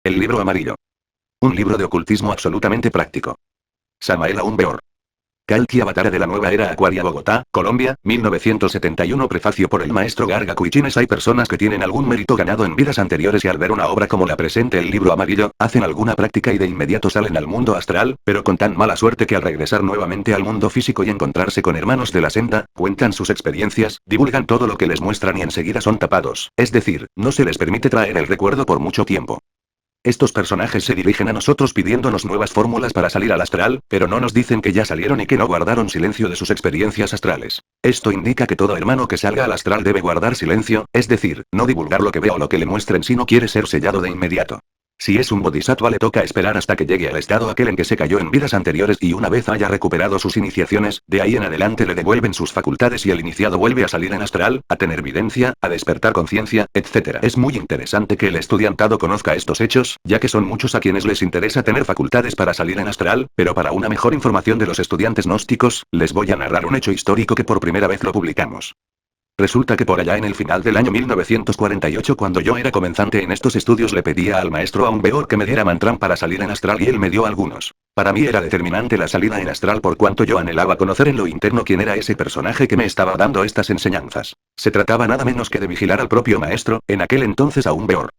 El libro amarillo. Un libro de ocultismo absolutamente práctico. Samael Aún Beor. Kalki Avatara de la Nueva Era Acuaria Bogotá, Colombia, 1971. Prefacio por el maestro Garga Cuichines. Hay personas que tienen algún mérito ganado en vidas anteriores y al ver una obra como la presente el libro amarillo, hacen alguna práctica y de inmediato salen al mundo astral, pero con tan mala suerte que al regresar nuevamente al mundo físico y encontrarse con hermanos de la senda, cuentan sus experiencias, divulgan todo lo que les muestran y enseguida son tapados, es decir, no se les permite traer el recuerdo por mucho tiempo. Estos personajes se dirigen a nosotros pidiéndonos nuevas fórmulas para salir al astral, pero no nos dicen que ya salieron y que no guardaron silencio de sus experiencias astrales. Esto indica que todo hermano que salga al astral debe guardar silencio, es decir, no divulgar lo que vea o lo que le muestren si no quiere ser sellado de inmediato. Si es un bodhisattva le toca esperar hasta que llegue al estado aquel en que se cayó en vidas anteriores y una vez haya recuperado sus iniciaciones, de ahí en adelante le devuelven sus facultades y el iniciado vuelve a salir en astral, a tener videncia, a despertar conciencia, etc. Es muy interesante que el estudiantado conozca estos hechos, ya que son muchos a quienes les interesa tener facultades para salir en astral, pero para una mejor información de los estudiantes gnósticos, les voy a narrar un hecho histórico que por primera vez lo publicamos. Resulta que por allá en el final del año 1948 cuando yo era comenzante en estos estudios le pedía al maestro Aún Beor que me diera mantram para salir en astral y él me dio algunos. Para mí era determinante la salida en astral por cuanto yo anhelaba conocer en lo interno quién era ese personaje que me estaba dando estas enseñanzas. Se trataba nada menos que de vigilar al propio maestro, en aquel entonces Aún Beor.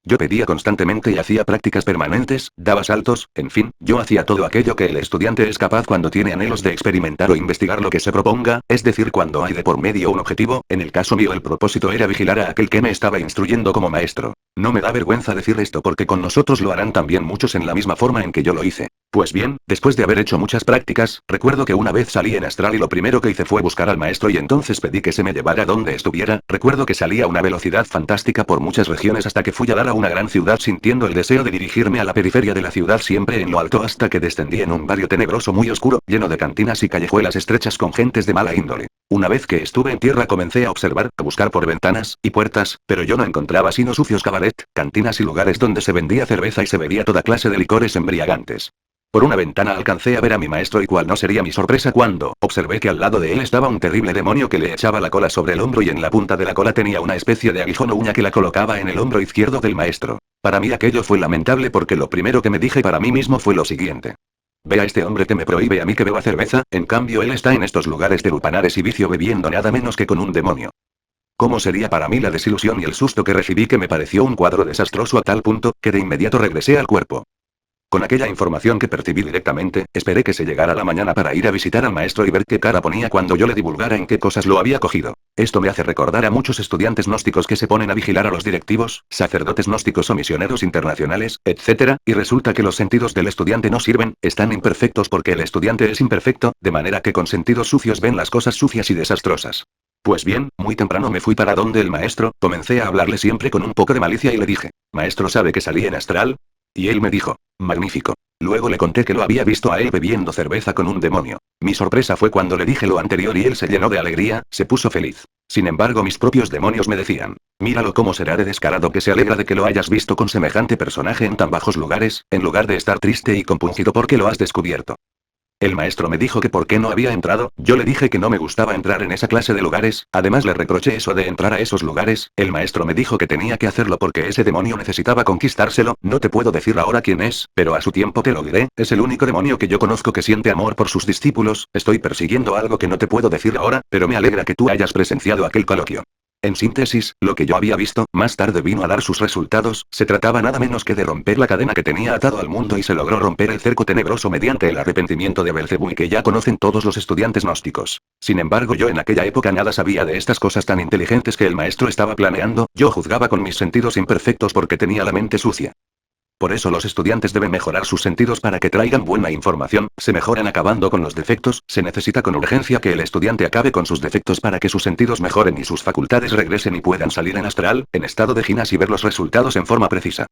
Yo pedía constantemente y hacía prácticas permanentes, daba saltos, en fin, yo hacía todo aquello que el estudiante es capaz cuando tiene anhelos de experimentar o investigar lo que se proponga, es decir, cuando hay de por medio un objetivo. En el caso mío el propósito era vigilar a aquel que me estaba instruyendo como maestro. No me da vergüenza decir esto porque con nosotros lo harán también muchos en la misma forma en que yo lo hice. Pues bien, después de haber hecho muchas prácticas, recuerdo que una vez salí en astral y lo primero que hice fue buscar al maestro y entonces pedí que se me llevara donde estuviera. Recuerdo que salí a una velocidad fantástica por muchas regiones hasta que fui a dar a una gran ciudad sintiendo el deseo de dirigirme a la periferia de la ciudad siempre en lo alto hasta que descendí en un barrio tenebroso muy oscuro, lleno de cantinas y callejuelas estrechas con gentes de mala índole. Una vez que estuve en tierra comencé a observar, a buscar por ventanas y puertas, pero yo no encontraba sino sucios cabaret, cantinas y lugares donde se vendía cerveza y se bebía toda clase de licores embriagantes. Por una ventana alcancé a ver a mi maestro y cuál no sería mi sorpresa cuando observé que al lado de él estaba un terrible demonio que le echaba la cola sobre el hombro y en la punta de la cola tenía una especie de aguijón o uña que la colocaba en el hombro izquierdo del maestro. Para mí aquello fue lamentable porque lo primero que me dije para mí mismo fue lo siguiente. Ve a este hombre que me prohíbe a mí que beba cerveza, en cambio él está en estos lugares de lupanares y vicio bebiendo nada menos que con un demonio. ¿Cómo sería para mí la desilusión y el susto que recibí que me pareció un cuadro desastroso a tal punto, que de inmediato regresé al cuerpo? Con aquella información que percibí directamente, esperé que se llegara la mañana para ir a visitar al maestro y ver qué cara ponía cuando yo le divulgara en qué cosas lo había cogido. Esto me hace recordar a muchos estudiantes gnósticos que se ponen a vigilar a los directivos, sacerdotes gnósticos o misioneros internacionales, etc., y resulta que los sentidos del estudiante no sirven, están imperfectos porque el estudiante es imperfecto, de manera que con sentidos sucios ven las cosas sucias y desastrosas. Pues bien, muy temprano me fui para donde el maestro, comencé a hablarle siempre con un poco de malicia y le dije, ¿maestro sabe que salí en astral? Y él me dijo, magnífico. Luego le conté que lo había visto a él bebiendo cerveza con un demonio. Mi sorpresa fue cuando le dije lo anterior y él se llenó de alegría, se puso feliz. Sin embargo mis propios demonios me decían, míralo cómo será de descarado que se alegra de que lo hayas visto con semejante personaje en tan bajos lugares, en lugar de estar triste y compungido porque lo has descubierto. El maestro me dijo que por qué no había entrado, yo le dije que no me gustaba entrar en esa clase de lugares, además le reproché eso de entrar a esos lugares, el maestro me dijo que tenía que hacerlo porque ese demonio necesitaba conquistárselo, no te puedo decir ahora quién es, pero a su tiempo te lo diré, es el único demonio que yo conozco que siente amor por sus discípulos, estoy persiguiendo algo que no te puedo decir ahora, pero me alegra que tú hayas presenciado aquel coloquio. En síntesis, lo que yo había visto, más tarde vino a dar sus resultados, se trataba nada menos que de romper la cadena que tenía atado al mundo y se logró romper el cerco tenebroso mediante el arrepentimiento de Belcebú y que ya conocen todos los estudiantes gnósticos. Sin embargo yo en aquella época nada sabía de estas cosas tan inteligentes que el maestro estaba planeando, yo juzgaba con mis sentidos imperfectos porque tenía la mente sucia. Por eso los estudiantes deben mejorar sus sentidos para que traigan buena información, se mejoran acabando con los defectos, se necesita con urgencia que el estudiante acabe con sus defectos para que sus sentidos mejoren y sus facultades regresen y puedan salir en astral, en estado de ginas y ver los resultados en forma precisa.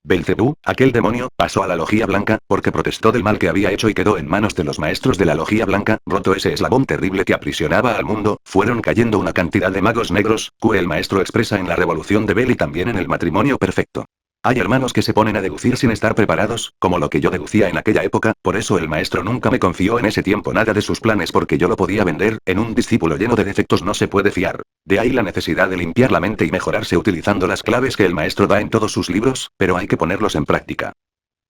Belcebú, aquel demonio, pasó a la logía blanca, porque protestó del mal que había hecho y quedó en manos de los maestros de la logía blanca, roto ese eslabón terrible que aprisionaba al mundo, fueron cayendo una cantidad de magos negros, que el maestro expresa en la revolución de Bel y también en el matrimonio perfecto. Hay hermanos que se ponen a deducir sin estar preparados, como lo que yo deducía en aquella época, por eso el maestro nunca me confió en ese tiempo nada de sus planes porque yo lo podía vender, en un discípulo lleno de defectos no se puede fiar. De ahí la necesidad de limpiar la mente y mejorarse utilizando las claves que el maestro da en todos sus libros, pero hay que ponerlos en práctica.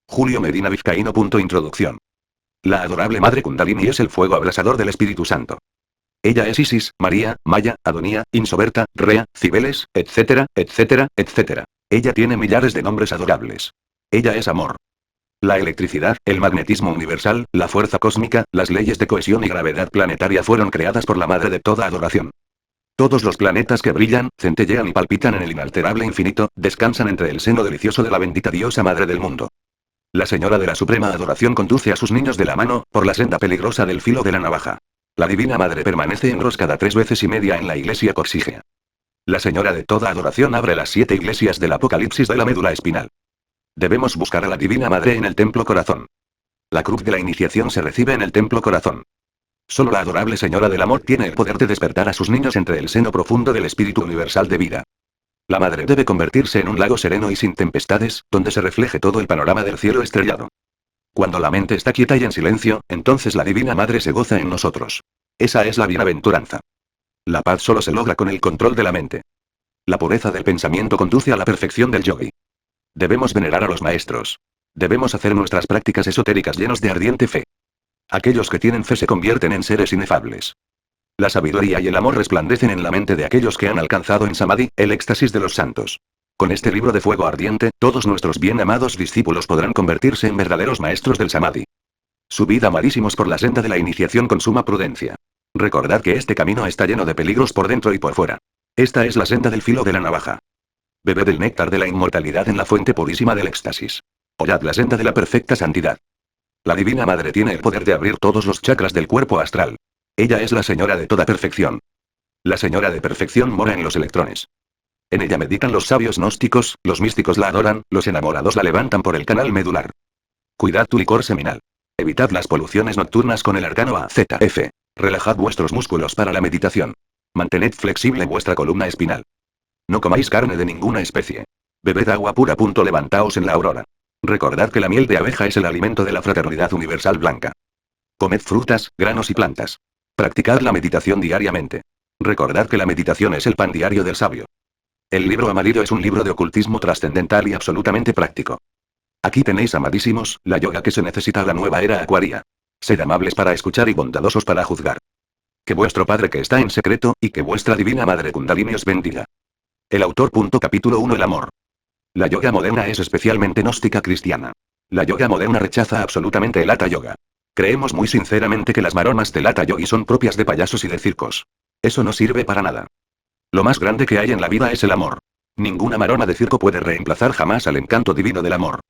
Julio Medina Vizcaíno. Introducción. La adorable Madre Kundalini es el fuego abrasador del Espíritu Santo. Ella es Isis, María, Maya, Adonía, Insoberta, Rea, Cibeles, etcétera, etcétera, etcétera. Ella tiene millares de nombres adorables. Ella es amor. La electricidad, el magnetismo universal, la fuerza cósmica, las leyes de cohesión y gravedad planetaria fueron creadas por la Madre de toda adoración. Todos los planetas que brillan, centellean y palpitan en el inalterable infinito, descansan entre el seno delicioso de la bendita diosa Madre del mundo. La Señora de la Suprema Adoración conduce a sus niños de la mano, por la senda peligrosa del filo de la navaja. La Divina Madre permanece enroscada 3 veces y media en la iglesia corsígea. La Señora de toda adoración abre las 7 iglesias del Apocalipsis de la médula espinal. Debemos buscar a la Divina Madre en el Templo Corazón. La cruz de la iniciación se recibe en el Templo Corazón. Solo la adorable Señora del Amor tiene el poder de despertar a sus niños entre el seno profundo del Espíritu Universal de vida. La Madre debe convertirse en un lago sereno y sin tempestades, donde se refleje todo el panorama del cielo estrellado. Cuando la mente está quieta y en silencio, entonces la Divina Madre se goza en nosotros. Esa es la bienaventuranza. La paz solo se logra con el control de la mente. La pureza del pensamiento conduce a la perfección del yogi. Debemos venerar a los maestros. Debemos hacer nuestras prácticas esotéricas llenos de ardiente fe. Aquellos que tienen fe se convierten en seres inefables. La sabiduría y el amor resplandecen en la mente de aquellos que han alcanzado en Samadhi, el éxtasis de los santos. Con este libro de fuego ardiente, todos nuestros bien amados discípulos podrán convertirse en verdaderos maestros del Samadhi. Subid amadísimos por la senda de la iniciación con suma prudencia. Recordad que este camino está lleno de peligros por dentro y por fuera. Esta es la senda del filo de la navaja. Bebed el néctar de la inmortalidad en la fuente purísima del éxtasis. Hollad la senda de la perfecta santidad. La Divina Madre tiene el poder de abrir todos los chakras del cuerpo astral. Ella es la Señora de toda perfección. La Señora de perfección mora en los electrones. En ella meditan los sabios gnósticos, los místicos la adoran, los enamorados la levantan por el canal medular. Cuidad tu licor seminal. Evitad las poluciones nocturnas con el arcano AZF. Relajad vuestros músculos para la meditación. Mantened flexible vuestra columna espinal. No comáis carne de ninguna especie. Bebed agua pura. Levantaos en la aurora. Recordad que la miel de abeja es el alimento de la fraternidad universal blanca. Comed frutas, granos y plantas. Practicad la meditación diariamente. Recordad que la meditación es el pan diario del sabio. El libro amarillo es un libro de ocultismo trascendental y absolutamente práctico. Aquí tenéis, amadísimos, la yoga que se necesita a la nueva era acuaria. Sed amables para escuchar y bondadosos para juzgar. Que vuestro Padre que está en secreto, y que vuestra Divina Madre Kundalini os bendiga. El autor. Capítulo 1. El amor. La yoga moderna es especialmente gnóstica cristiana. La yoga moderna rechaza absolutamente el hatha yoga. Creemos muy sinceramente que las maromas del hatha yogi son propias de payasos y de circos. Eso no sirve para nada. Lo más grande que hay en la vida es el amor. Ninguna maroma de circo puede reemplazar jamás al encanto divino del amor.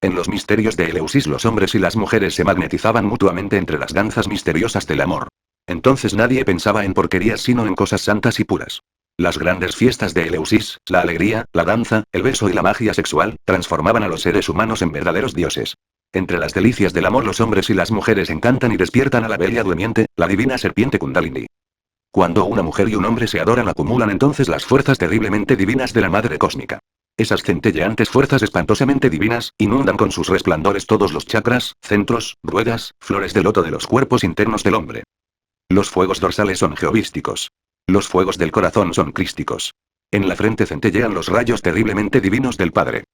En los misterios de Eleusis los hombres y las mujeres se magnetizaban mutuamente entre las danzas misteriosas del amor. Entonces nadie pensaba en porquerías sino en cosas santas y puras. Las grandes fiestas de Eleusis, la alegría, la danza, el beso y la magia sexual, transformaban a los seres humanos en verdaderos dioses. Entre las delicias del amor los hombres y las mujeres encantan y despiertan a la bella durmiente, la divina serpiente Kundalini. Cuando una mujer y un hombre se adoran acumulan entonces las fuerzas terriblemente divinas de la Madre Cósmica. Esas centelleantes fuerzas espantosamente divinas, inundan con sus resplandores todos los chakras, centros, ruedas, flores de loto de los cuerpos internos del hombre. Los fuegos dorsales son geovísticos. Los fuegos del corazón son crísticos. En la frente centellean los rayos terriblemente divinos del Padre.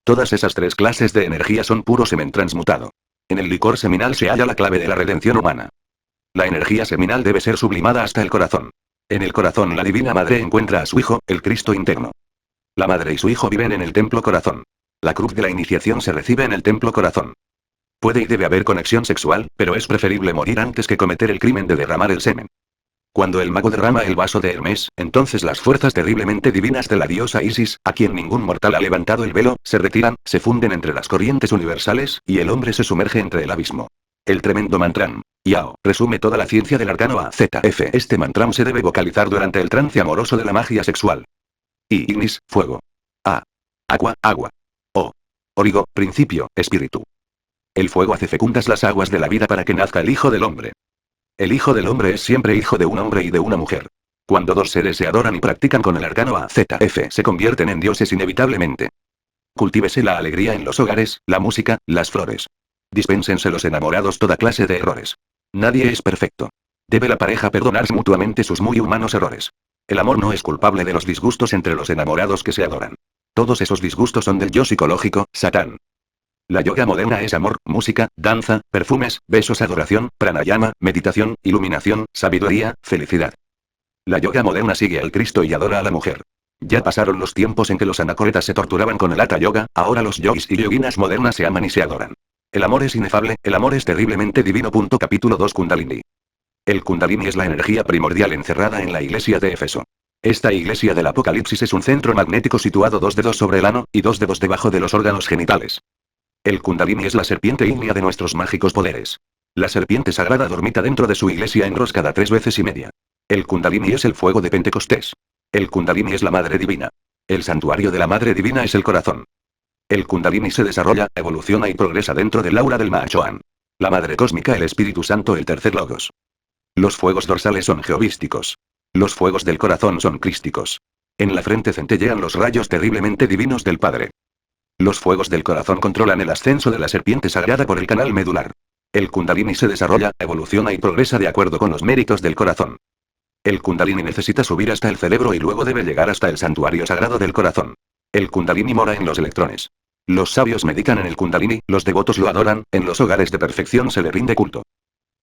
Todas esas 3 clases de energía son puro semen transmutado. En el licor seminal se halla la clave de la redención humana. La energía seminal debe ser sublimada hasta el corazón. En el corazón la Divina Madre encuentra a su Hijo, el Cristo interno. La Madre y su Hijo viven en el Templo Corazón. La cruz de la iniciación se recibe en el Templo Corazón. Puede y debe haber conexión sexual, pero es preferible morir antes que cometer el crimen de derramar el semen. Cuando el mago derrama el vaso de Hermes, entonces las fuerzas terriblemente divinas de la diosa Isis, a quien ningún mortal ha levantado el velo, se retiran, se funden entre las corrientes universales, y el hombre se sumerge entre el abismo. El tremendo mantram, Yao, resume toda la ciencia del arcano AZF. Este mantram se debe vocalizar durante el trance amoroso de la magia sexual. I. Ignis, fuego. A. Agua, agua. O. Origo, principio, espíritu. El fuego hace fecundas las aguas de la vida para que nazca el Hijo del Hombre. El Hijo del Hombre es siempre hijo de un hombre y de una mujer. Cuando 2 seres se adoran y practican con el arcano AZF se convierten en dioses inevitablemente. Cultívese la alegría en los hogares, la música, las flores. Dispénsense los enamorados toda clase de errores. Nadie es perfecto. Debe la pareja perdonarse mutuamente sus muy humanos errores. El amor no es culpable de los disgustos entre los enamorados que se adoran. Todos esos disgustos son del yo psicológico, Satán. La yoga moderna es amor, música, danza, perfumes, besos, adoración, pranayama, meditación, iluminación, sabiduría, felicidad. La yoga moderna sigue al Cristo y adora a la mujer. Ya pasaron los tiempos en que los anacoretas se torturaban con el hatha yoga, ahora los yogis y yoginas modernas se aman y se adoran. El amor es inefable, el amor es terriblemente divino. Capítulo 2 Kundalini. El Kundalini es la energía primordial encerrada en la iglesia de Éfeso. Esta iglesia del Apocalipsis es un centro magnético situado 2 dedos sobre el ano, y 2 dedos debajo de los órganos genitales. El Kundalini es la serpiente ígnea de nuestros mágicos poderes. La serpiente sagrada dormita dentro de su iglesia enroscada 3 veces y media. El Kundalini es el fuego de Pentecostés. El Kundalini es la Madre Divina. El santuario de la Madre Divina es el corazón. El Kundalini se desarrolla, evoluciona y progresa dentro del aura del Mahachohan. La Madre Cósmica, el Espíritu Santo, el tercer logos. Los fuegos dorsales son jehovísticos. Los fuegos del corazón son crísticos. En la frente centellean los rayos terriblemente divinos del Padre. Los fuegos del corazón controlan el ascenso de la serpiente sagrada por el canal medular. El Kundalini se desarrolla, evoluciona y progresa de acuerdo con los méritos del corazón. El Kundalini necesita subir hasta el cerebro y luego debe llegar hasta el santuario sagrado del corazón. El Kundalini mora en los electrones. Los sabios meditan en el Kundalini, los devotos lo adoran, en los hogares de perfección se le rinde culto.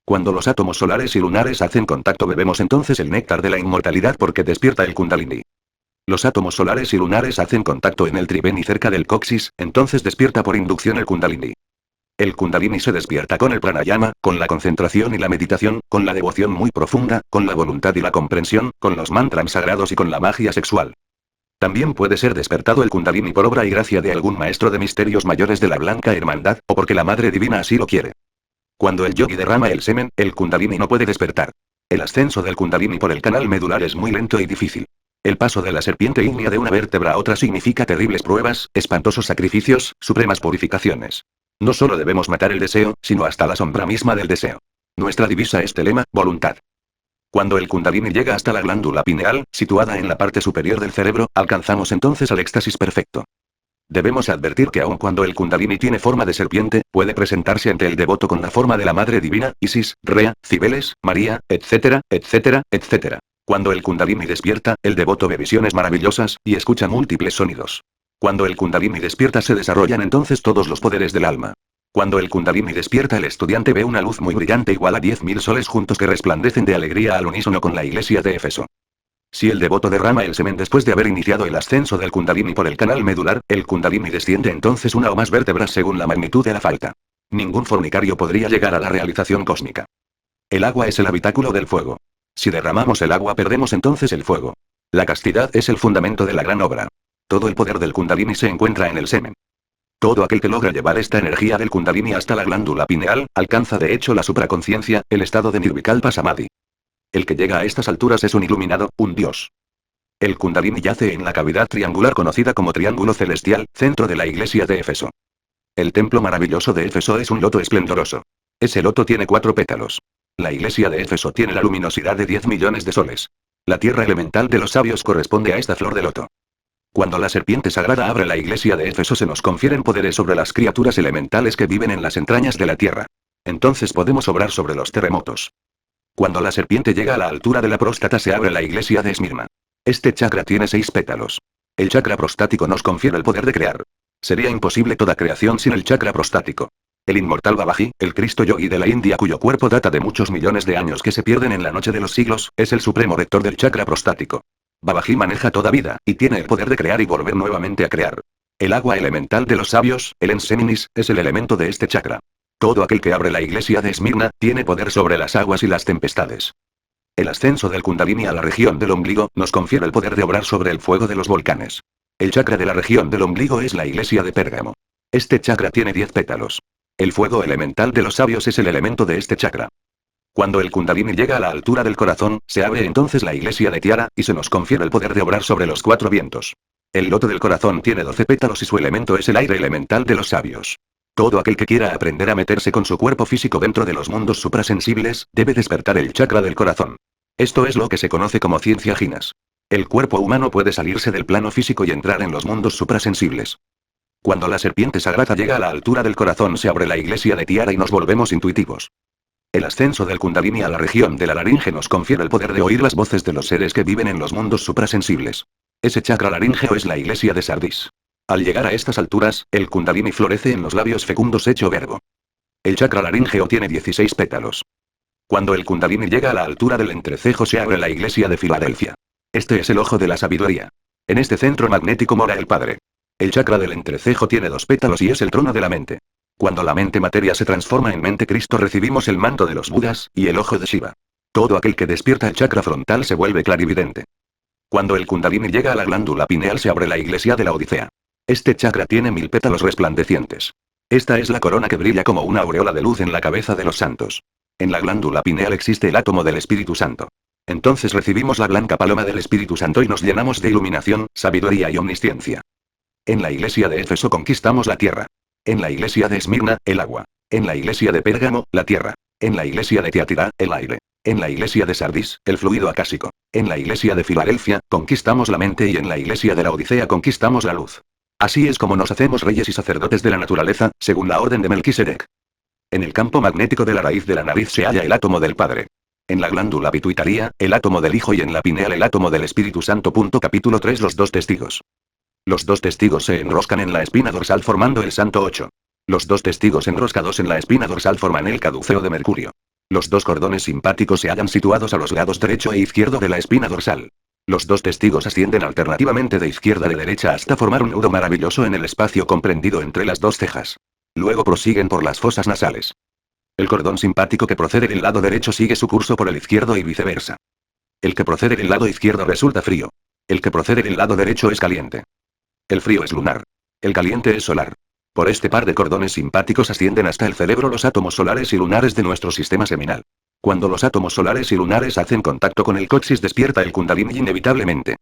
Cuando los átomos solares y lunares hacen contacto bebemos entonces el néctar de la inmortalidad porque despierta el Kundalini. Los átomos solares y lunares hacen contacto en el tribeni cerca del coxis, entonces despierta por inducción el Kundalini. El Kundalini se despierta con el pranayama, con la concentración y la meditación, con la devoción muy profunda, con la voluntad y la comprensión, con los mantras sagrados y con la magia sexual. También puede ser despertado el Kundalini por obra y gracia de algún maestro de misterios mayores de la Blanca Hermandad, o porque la Madre Divina así lo quiere. Cuando el yogi derrama el semen, el Kundalini no puede despertar. El ascenso del Kundalini por el canal medular es muy lento y difícil. El paso de la serpiente ígnea de una vértebra a otra significa terribles pruebas, espantosos sacrificios, supremas purificaciones. No solo debemos matar el deseo, sino hasta la sombra misma del deseo. Nuestra divisa es telema, voluntad. Cuando el Kundalini llega hasta la glándula pineal, situada en la parte superior del cerebro, alcanzamos entonces al éxtasis perfecto. Debemos advertir que aun cuando el Kundalini tiene forma de serpiente, puede presentarse ante el devoto con la forma de la Madre Divina, Isis, Rea, Cibeles, María, etcétera, etcétera, etcétera. Cuando el Kundalini despierta, el devoto ve visiones maravillosas, y escucha múltiples sonidos. Cuando el Kundalini despierta se desarrollan entonces todos los poderes del alma. Cuando el Kundalini despierta el estudiante ve una luz muy brillante igual a 10.000 soles juntos que resplandecen de alegría al unísono con la iglesia de Éfeso. Si el devoto derrama el semen después de haber iniciado el ascenso del Kundalini por el canal medular, el Kundalini desciende entonces una o más vértebras según la magnitud de la falta. Ningún fornicario podría llegar a la realización cósmica. El agua es el habitáculo del fuego. Si derramamos el agua perdemos entonces el fuego. La castidad es el fundamento de la gran obra. Todo el poder del Kundalini se encuentra en el semen. Todo aquel que logra llevar esta energía del Kundalini hasta la glándula pineal, alcanza de hecho la supraconciencia, el estado de Nirvikalpa Samadhi. El que llega a estas alturas es un iluminado, un dios. El Kundalini yace en la cavidad triangular conocida como Triángulo Celestial, centro de la iglesia de Éfeso. El templo maravilloso de Éfeso es un loto esplendoroso. Ese loto tiene 4 pétalos. La iglesia de Éfeso tiene la luminosidad de 10 millones de soles. La tierra elemental de los sabios corresponde a esta flor de loto. Cuando la serpiente sagrada abre la iglesia de Éfeso se nos confieren poderes sobre las criaturas elementales que viven en las entrañas de la tierra. Entonces podemos obrar sobre los terremotos. Cuando la serpiente llega a la altura de la próstata se abre la iglesia de Esmirna. Este chakra tiene 6 pétalos. El chakra prostático nos confiere el poder de crear. Sería imposible toda creación sin el chakra prostático. El inmortal Babaji, el Cristo yogi de la India cuyo cuerpo data de muchos millones de años que se pierden en la noche de los siglos, es el supremo rector del chakra prostático. Babaji maneja toda vida, y tiene el poder de crear y volver nuevamente a crear. El agua elemental de los sabios, el Enseminis, es el elemento de este chakra. Todo aquel que abre la iglesia de Esmirna, tiene poder sobre las aguas y las tempestades. El ascenso del Kundalini a la región del ombligo, nos confiere el poder de obrar sobre el fuego de los volcanes. El chakra de la región del ombligo es la iglesia de Pérgamo. Este chakra tiene 10 pétalos. El fuego elemental de los sabios es el elemento de este chakra. Cuando el Kundalini llega a la altura del corazón, se abre entonces la iglesia de Tiara, y se nos confiere el poder de obrar sobre los 4 vientos. El loto del corazón tiene 12 pétalos y su elemento es el aire elemental de los sabios. Todo aquel que quiera aprender a meterse con su cuerpo físico dentro de los mundos suprasensibles, debe despertar el chakra del corazón. Esto es lo que se conoce como ciencia Ginas. El cuerpo humano puede salirse del plano físico y entrar en los mundos suprasensibles. Cuando la serpiente sagrada llega a la altura del corazón se abre la iglesia de Tiara y nos volvemos intuitivos. El ascenso del Kundalini a la región de la laringe nos confiere el poder de oír las voces de los seres que viven en los mundos suprasensibles. Ese chakra laríngeo es la iglesia de Sardis. Al llegar a estas alturas, el Kundalini florece en los labios fecundos hecho verbo. El chakra laríngeo tiene 16 pétalos. Cuando el Kundalini llega a la altura del entrecejo se abre la iglesia de Filadelfia. Este es el ojo de la sabiduría. En este centro magnético mora el Padre. El chakra del entrecejo tiene 2 pétalos y es el trono de la mente. Cuando la mente materia se transforma en mente Cristo recibimos el manto de los Budas y el ojo de Shiva. Todo aquel que despierta el chakra frontal se vuelve clarividente. Cuando el Kundalini llega a la glándula pineal se abre la iglesia de la Odisea. Este chakra tiene 1000 pétalos resplandecientes. Esta es la corona que brilla como una aureola de luz en la cabeza de los santos. En la glándula pineal existe el átomo del Espíritu Santo. Entonces recibimos la blanca paloma del Espíritu Santo y nos llenamos de iluminación, sabiduría y omnisciencia. En la iglesia de Éfeso conquistamos la tierra. En la iglesia de Esmirna, el agua. En la iglesia de Pérgamo, la tierra. En la iglesia de Tiatira, el aire. En la iglesia de Sardis, el fluido acásico. En la iglesia de Filadelfia, conquistamos la mente y en la iglesia de la Odisea conquistamos la luz. Así es como nos hacemos reyes y sacerdotes de la naturaleza, según la orden de Melquisedec. En el campo magnético de la raíz de la nariz se halla el átomo del Padre. En la glándula pituitaria, el átomo del Hijo y en la pineal el átomo del Espíritu Santo. Capítulo 3 Los 2 testigos. Los 2 testigos se enroscan en la espina dorsal formando el santo 8. Los 2 testigos enroscados en la espina dorsal forman el caduceo de Mercurio. Los 2 cordones simpáticos se hallan situados a los lados derecho e izquierdo de la espina dorsal. Los 2 testigos ascienden alternativamente de izquierda a derecha hasta formar un nudo maravilloso en el espacio comprendido entre las 2 cejas. Luego prosiguen por las fosas nasales. El cordón simpático que procede del lado derecho sigue su curso por el izquierdo y viceversa. El que procede del lado izquierdo resulta frío. El que procede del lado derecho es caliente. El frío es lunar. El caliente es solar. Por este par de cordones simpáticos ascienden hasta el cerebro los átomos solares y lunares de nuestro sistema seminal. Cuando los átomos solares y lunares hacen contacto con el coxis despierta el Kundalini inevitablemente.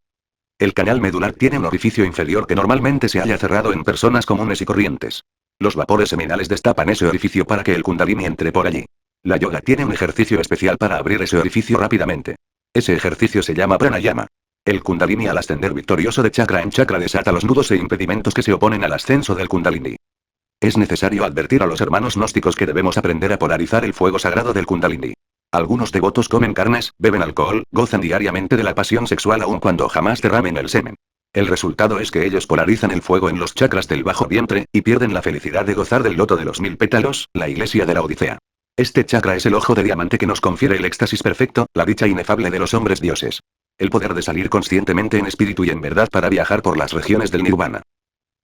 El canal medular tiene un orificio inferior que normalmente se halla cerrado en personas comunes y corrientes. Los vapores seminales destapan ese orificio para que el Kundalini entre por allí. La yoga tiene un ejercicio especial para abrir ese orificio rápidamente. Ese ejercicio se llama pranayama. El Kundalini al ascender victorioso de chakra en chakra desata los nudos e impedimentos que se oponen al ascenso del Kundalini. Es necesario advertir a los hermanos gnósticos que debemos aprender a polarizar el fuego sagrado del Kundalini. Algunos devotos comen carnes, beben alcohol, gozan diariamente de la pasión sexual aun cuando jamás derramen el semen. El resultado es que ellos polarizan el fuego en los chakras del bajo vientre, y pierden la felicidad de gozar del loto de los 1000 pétalos, la iglesia de la Odisea. Este chakra es el ojo de diamante que nos confiere el éxtasis perfecto, la dicha inefable de los hombres dioses. El poder de salir conscientemente en espíritu y en verdad para viajar por las regiones del nirvana.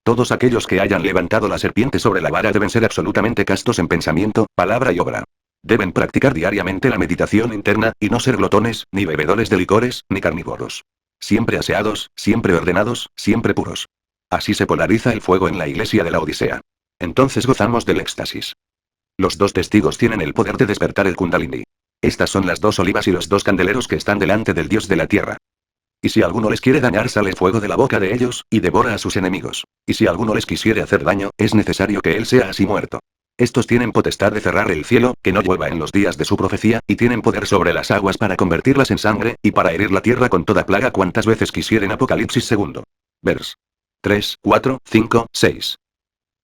Todos aquellos que hayan levantado la serpiente sobre la vara deben ser absolutamente castos en pensamiento, palabra y obra. Deben practicar diariamente la meditación interna, y no ser glotones, ni bebedores de licores, ni carnívoros. Siempre aseados, siempre ordenados, siempre puros. Así se polariza el fuego en la iglesia de la Odisea. Entonces gozamos del éxtasis. Los 2 testigos tienen el poder de despertar el Kundalini. Estas son las 2 olivas y los 2 candeleros que están delante del dios de la tierra. Y si alguno les quiere dañar sale fuego de la boca de ellos, y devora a sus enemigos. Y si alguno les quisiere hacer daño, es necesario que él sea así muerto. Estos tienen potestad de cerrar el cielo, que no llueva en los días de su profecía, y tienen poder sobre las aguas para convertirlas en sangre, y para herir la tierra con toda plaga cuantas veces quisieren. Apocalipsis 2. Vers. 3, 4, 5, 6.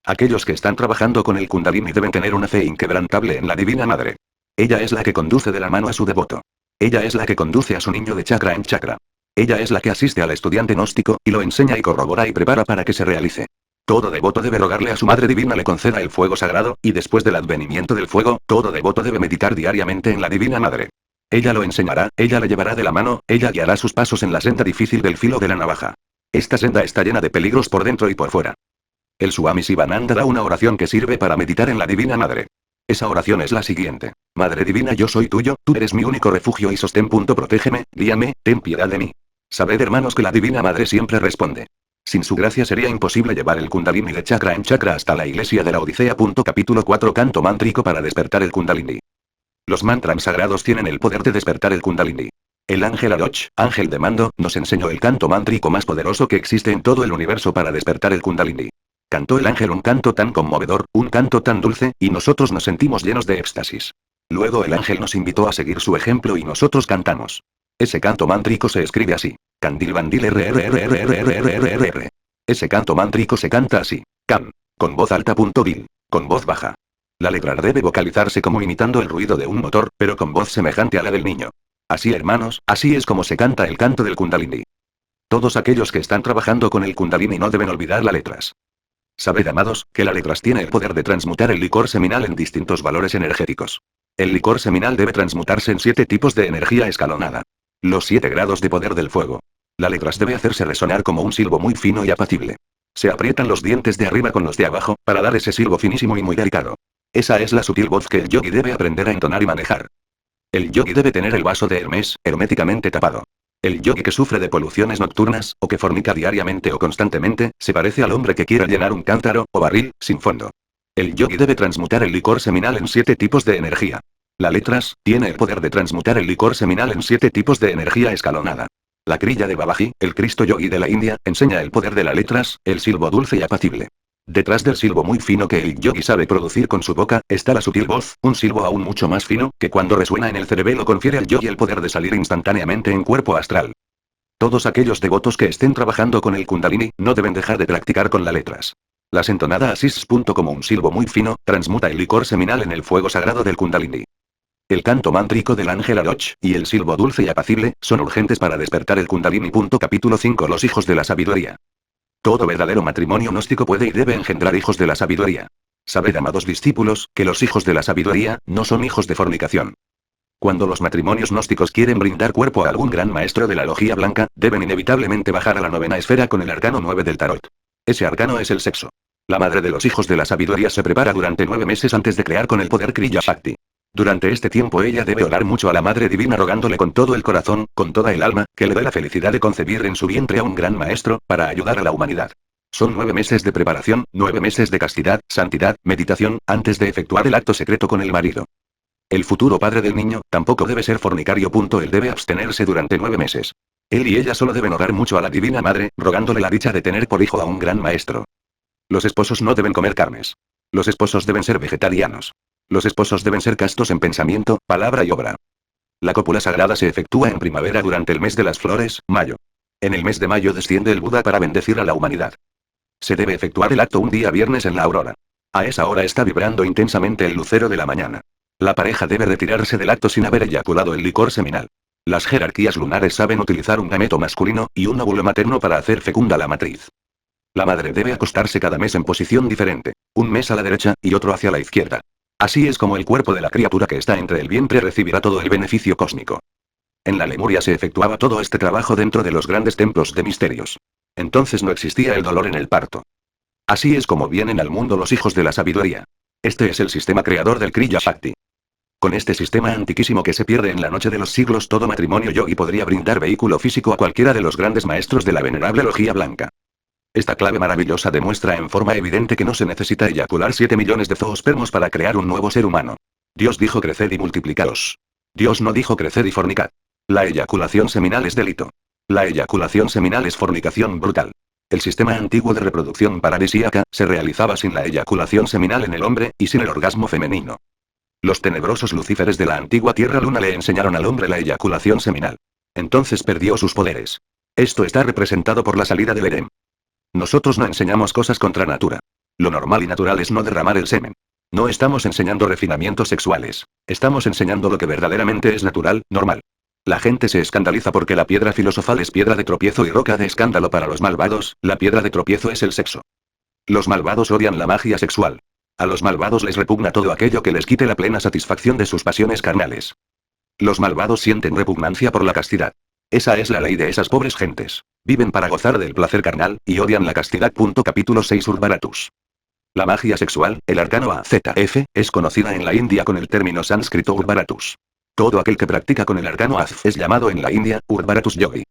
Aquellos que están trabajando con el Kundalini deben tener una fe inquebrantable en la Divina Madre. Ella es la que conduce de la mano a su devoto. Ella es la que conduce a su niño de chakra en chakra. Ella es la que asiste al estudiante gnóstico, y lo enseña y corrobora y prepara para que se realice. Todo devoto debe rogarle a su Madre Divina le conceda el fuego sagrado, y después del advenimiento del fuego, todo devoto debe meditar diariamente en la Divina Madre. Ella lo enseñará, ella le llevará de la mano, ella guiará sus pasos en la senda difícil del filo de la navaja. Esta senda está llena de peligros por dentro y por fuera. El Swami Sivananda da una oración que sirve para meditar en la Divina Madre. Esa oración es la siguiente. Madre Divina, yo soy tuyo, tú eres mi único refugio y sostén. Protégeme, guíame, ten piedad de mí. Sabed, hermanos, que la Divina Madre siempre responde. Sin su gracia sería imposible llevar el Kundalini de chakra en chakra hasta la iglesia de la Odisea. Capítulo 4 Canto mántrico para despertar el Kundalini. Los mantras sagrados tienen el poder de despertar el Kundalini. El ángel Aroch, ángel de mando, nos enseñó el canto mántrico más poderoso que existe en todo el universo para despertar el Kundalini. Cantó el ángel un canto tan conmovedor, un canto tan dulce, y nosotros nos sentimos llenos de éxtasis. Luego el ángel nos invitó a seguir su ejemplo y nosotros cantamos. Ese canto mántrico se escribe así. Candil bandil rrrrrrrrrrrr. Ese canto mántrico se canta así. Can. Con voz alta. Gil. Con voz baja. La letra R debe vocalizarse como imitando el ruido de un motor, pero con voz semejante a la del niño. Así, hermanos, así es como se canta el canto del Kundalini. Todos aquellos que están trabajando con el Kundalini no deben olvidar las letras. Sabed, amados, que la letras tiene el poder de transmutar el licor seminal en distintos valores energéticos. El licor seminal debe transmutarse en 7 tipos de energía escalonada. Los 7 grados de poder del fuego. La letras debe hacerse resonar como un silbo muy fino y apacible. Se aprietan los dientes de arriba con los de abajo, para dar ese silbo finísimo y muy delicado. Esa es la sutil voz que el yogi debe aprender a entonar y manejar. El yogi debe tener el vaso de Hermes, herméticamente tapado. El yogi que sufre de poluciones nocturnas, o que fornica diariamente o constantemente, se parece al hombre que quiere llenar un cántaro, o barril, sin fondo. El yogi debe transmutar el licor seminal en 7 tipos de energía. La letras, tiene el poder de transmutar el licor seminal en 7 tipos de energía escalonada. La crilla de Babaji, el Cristo yogi de la India, enseña el poder de las letras, el silbo dulce y apacible. Detrás del silbo muy fino que el yogi sabe producir con su boca, está la sutil voz, un silbo aún mucho más fino, que cuando resuena en el cerebelo confiere al yogi el poder de salir instantáneamente en cuerpo astral. Todos aquellos devotos que estén trabajando con el Kundalini, no deben dejar de practicar con las letras. Las entonadas así como un silbo muy fino, transmuta el licor seminal en el fuego sagrado del Kundalini. El canto mántrico del ángel Aroch, y el silbo dulce y apacible, son urgentes para despertar el Kundalini. Capítulo 5. Los hijos de la sabiduría. Todo verdadero matrimonio gnóstico puede y debe engendrar hijos de la sabiduría. Sabed, amados discípulos, que los hijos de la sabiduría, no son hijos de fornicación. Cuando los matrimonios gnósticos quieren brindar cuerpo a algún gran maestro de la logía blanca, deben inevitablemente bajar a la 9ª esfera con el arcano 9 del tarot. Ese arcano es el sexo. La madre de los hijos de la sabiduría se prepara durante 9 meses antes de crear con el poder Kriya Shakti. Durante este tiempo ella debe orar mucho a la Madre Divina rogándole con todo el corazón, con toda el alma, que le dé la felicidad de concebir en su vientre a un gran maestro, para ayudar a la humanidad. Son 9 meses de preparación, 9 meses de castidad, santidad, meditación, antes de efectuar el acto secreto con el marido. El futuro padre del niño, tampoco debe ser fornicario. Él debe abstenerse durante 9 meses. Él y ella solo deben orar mucho a la Divina Madre, rogándole la dicha de tener por hijo a un gran maestro. Los esposos no deben comer carnes. Los esposos deben ser vegetarianos. Los esposos deben ser castos en pensamiento, palabra y obra. La cópula sagrada se efectúa en primavera durante el mes de las flores, mayo. En el mes de mayo desciende el Buda para bendecir a la humanidad. Se debe efectuar el acto un día viernes en la aurora. A esa hora está vibrando intensamente el lucero de la mañana. La pareja debe retirarse del acto sin haber eyaculado el licor seminal. Las jerarquías lunares saben utilizar un gameto masculino y un óvulo materno para hacer fecunda la matriz. La madre debe acostarse cada mes en posición diferente, un mes a la derecha y otro hacia la izquierda. Así es como el cuerpo de la criatura que está entre el vientre recibirá todo el beneficio cósmico. En la Lemuria se efectuaba todo este trabajo dentro de los grandes templos de misterios. Entonces no existía el dolor en el parto. Así es como vienen al mundo los hijos de la sabiduría. Este es el sistema creador del Kriya Shakti. Con este sistema antiquísimo que se pierde en la noche de los siglos, todo matrimonio yogi podría brindar vehículo físico a cualquiera de los grandes maestros de la venerable logía blanca. Esta clave maravillosa demuestra en forma evidente que no se necesita eyacular 7 millones de zoospermos para crear un nuevo ser humano. Dios dijo creced y multiplicaos. Dios no dijo creced y fornicad. La eyaculación seminal es delito. La eyaculación seminal es fornicación brutal. El sistema antiguo de reproducción paradisíaca se realizaba sin la eyaculación seminal en el hombre, y sin el orgasmo femenino. Los tenebrosos lucíferes de la antigua tierra luna le enseñaron al hombre la eyaculación seminal. Entonces perdió sus poderes. Esto está representado por la salida del Edén. Nosotros no enseñamos cosas contra natura. Lo normal y natural es no derramar el semen. No estamos enseñando refinamientos sexuales. Estamos enseñando lo que verdaderamente es natural, normal. La gente se escandaliza porque la piedra filosofal es piedra de tropiezo y roca de escándalo para los malvados. La piedra de tropiezo es el sexo. Los malvados odian la magia sexual. A los malvados les repugna todo aquello que les quite la plena satisfacción de sus pasiones carnales. Los malvados sienten repugnancia por la castidad. Esa es la ley de esas pobres gentes. Viven para gozar del placer carnal, y odian la castidad. Capítulo 6. Urbaratus. La magia sexual, el arcano AZF, es conocida en la India con el término sánscrito Urbaratus. Todo aquel que practica con el arcano AZF es llamado en la India, Urbaratus Yogi.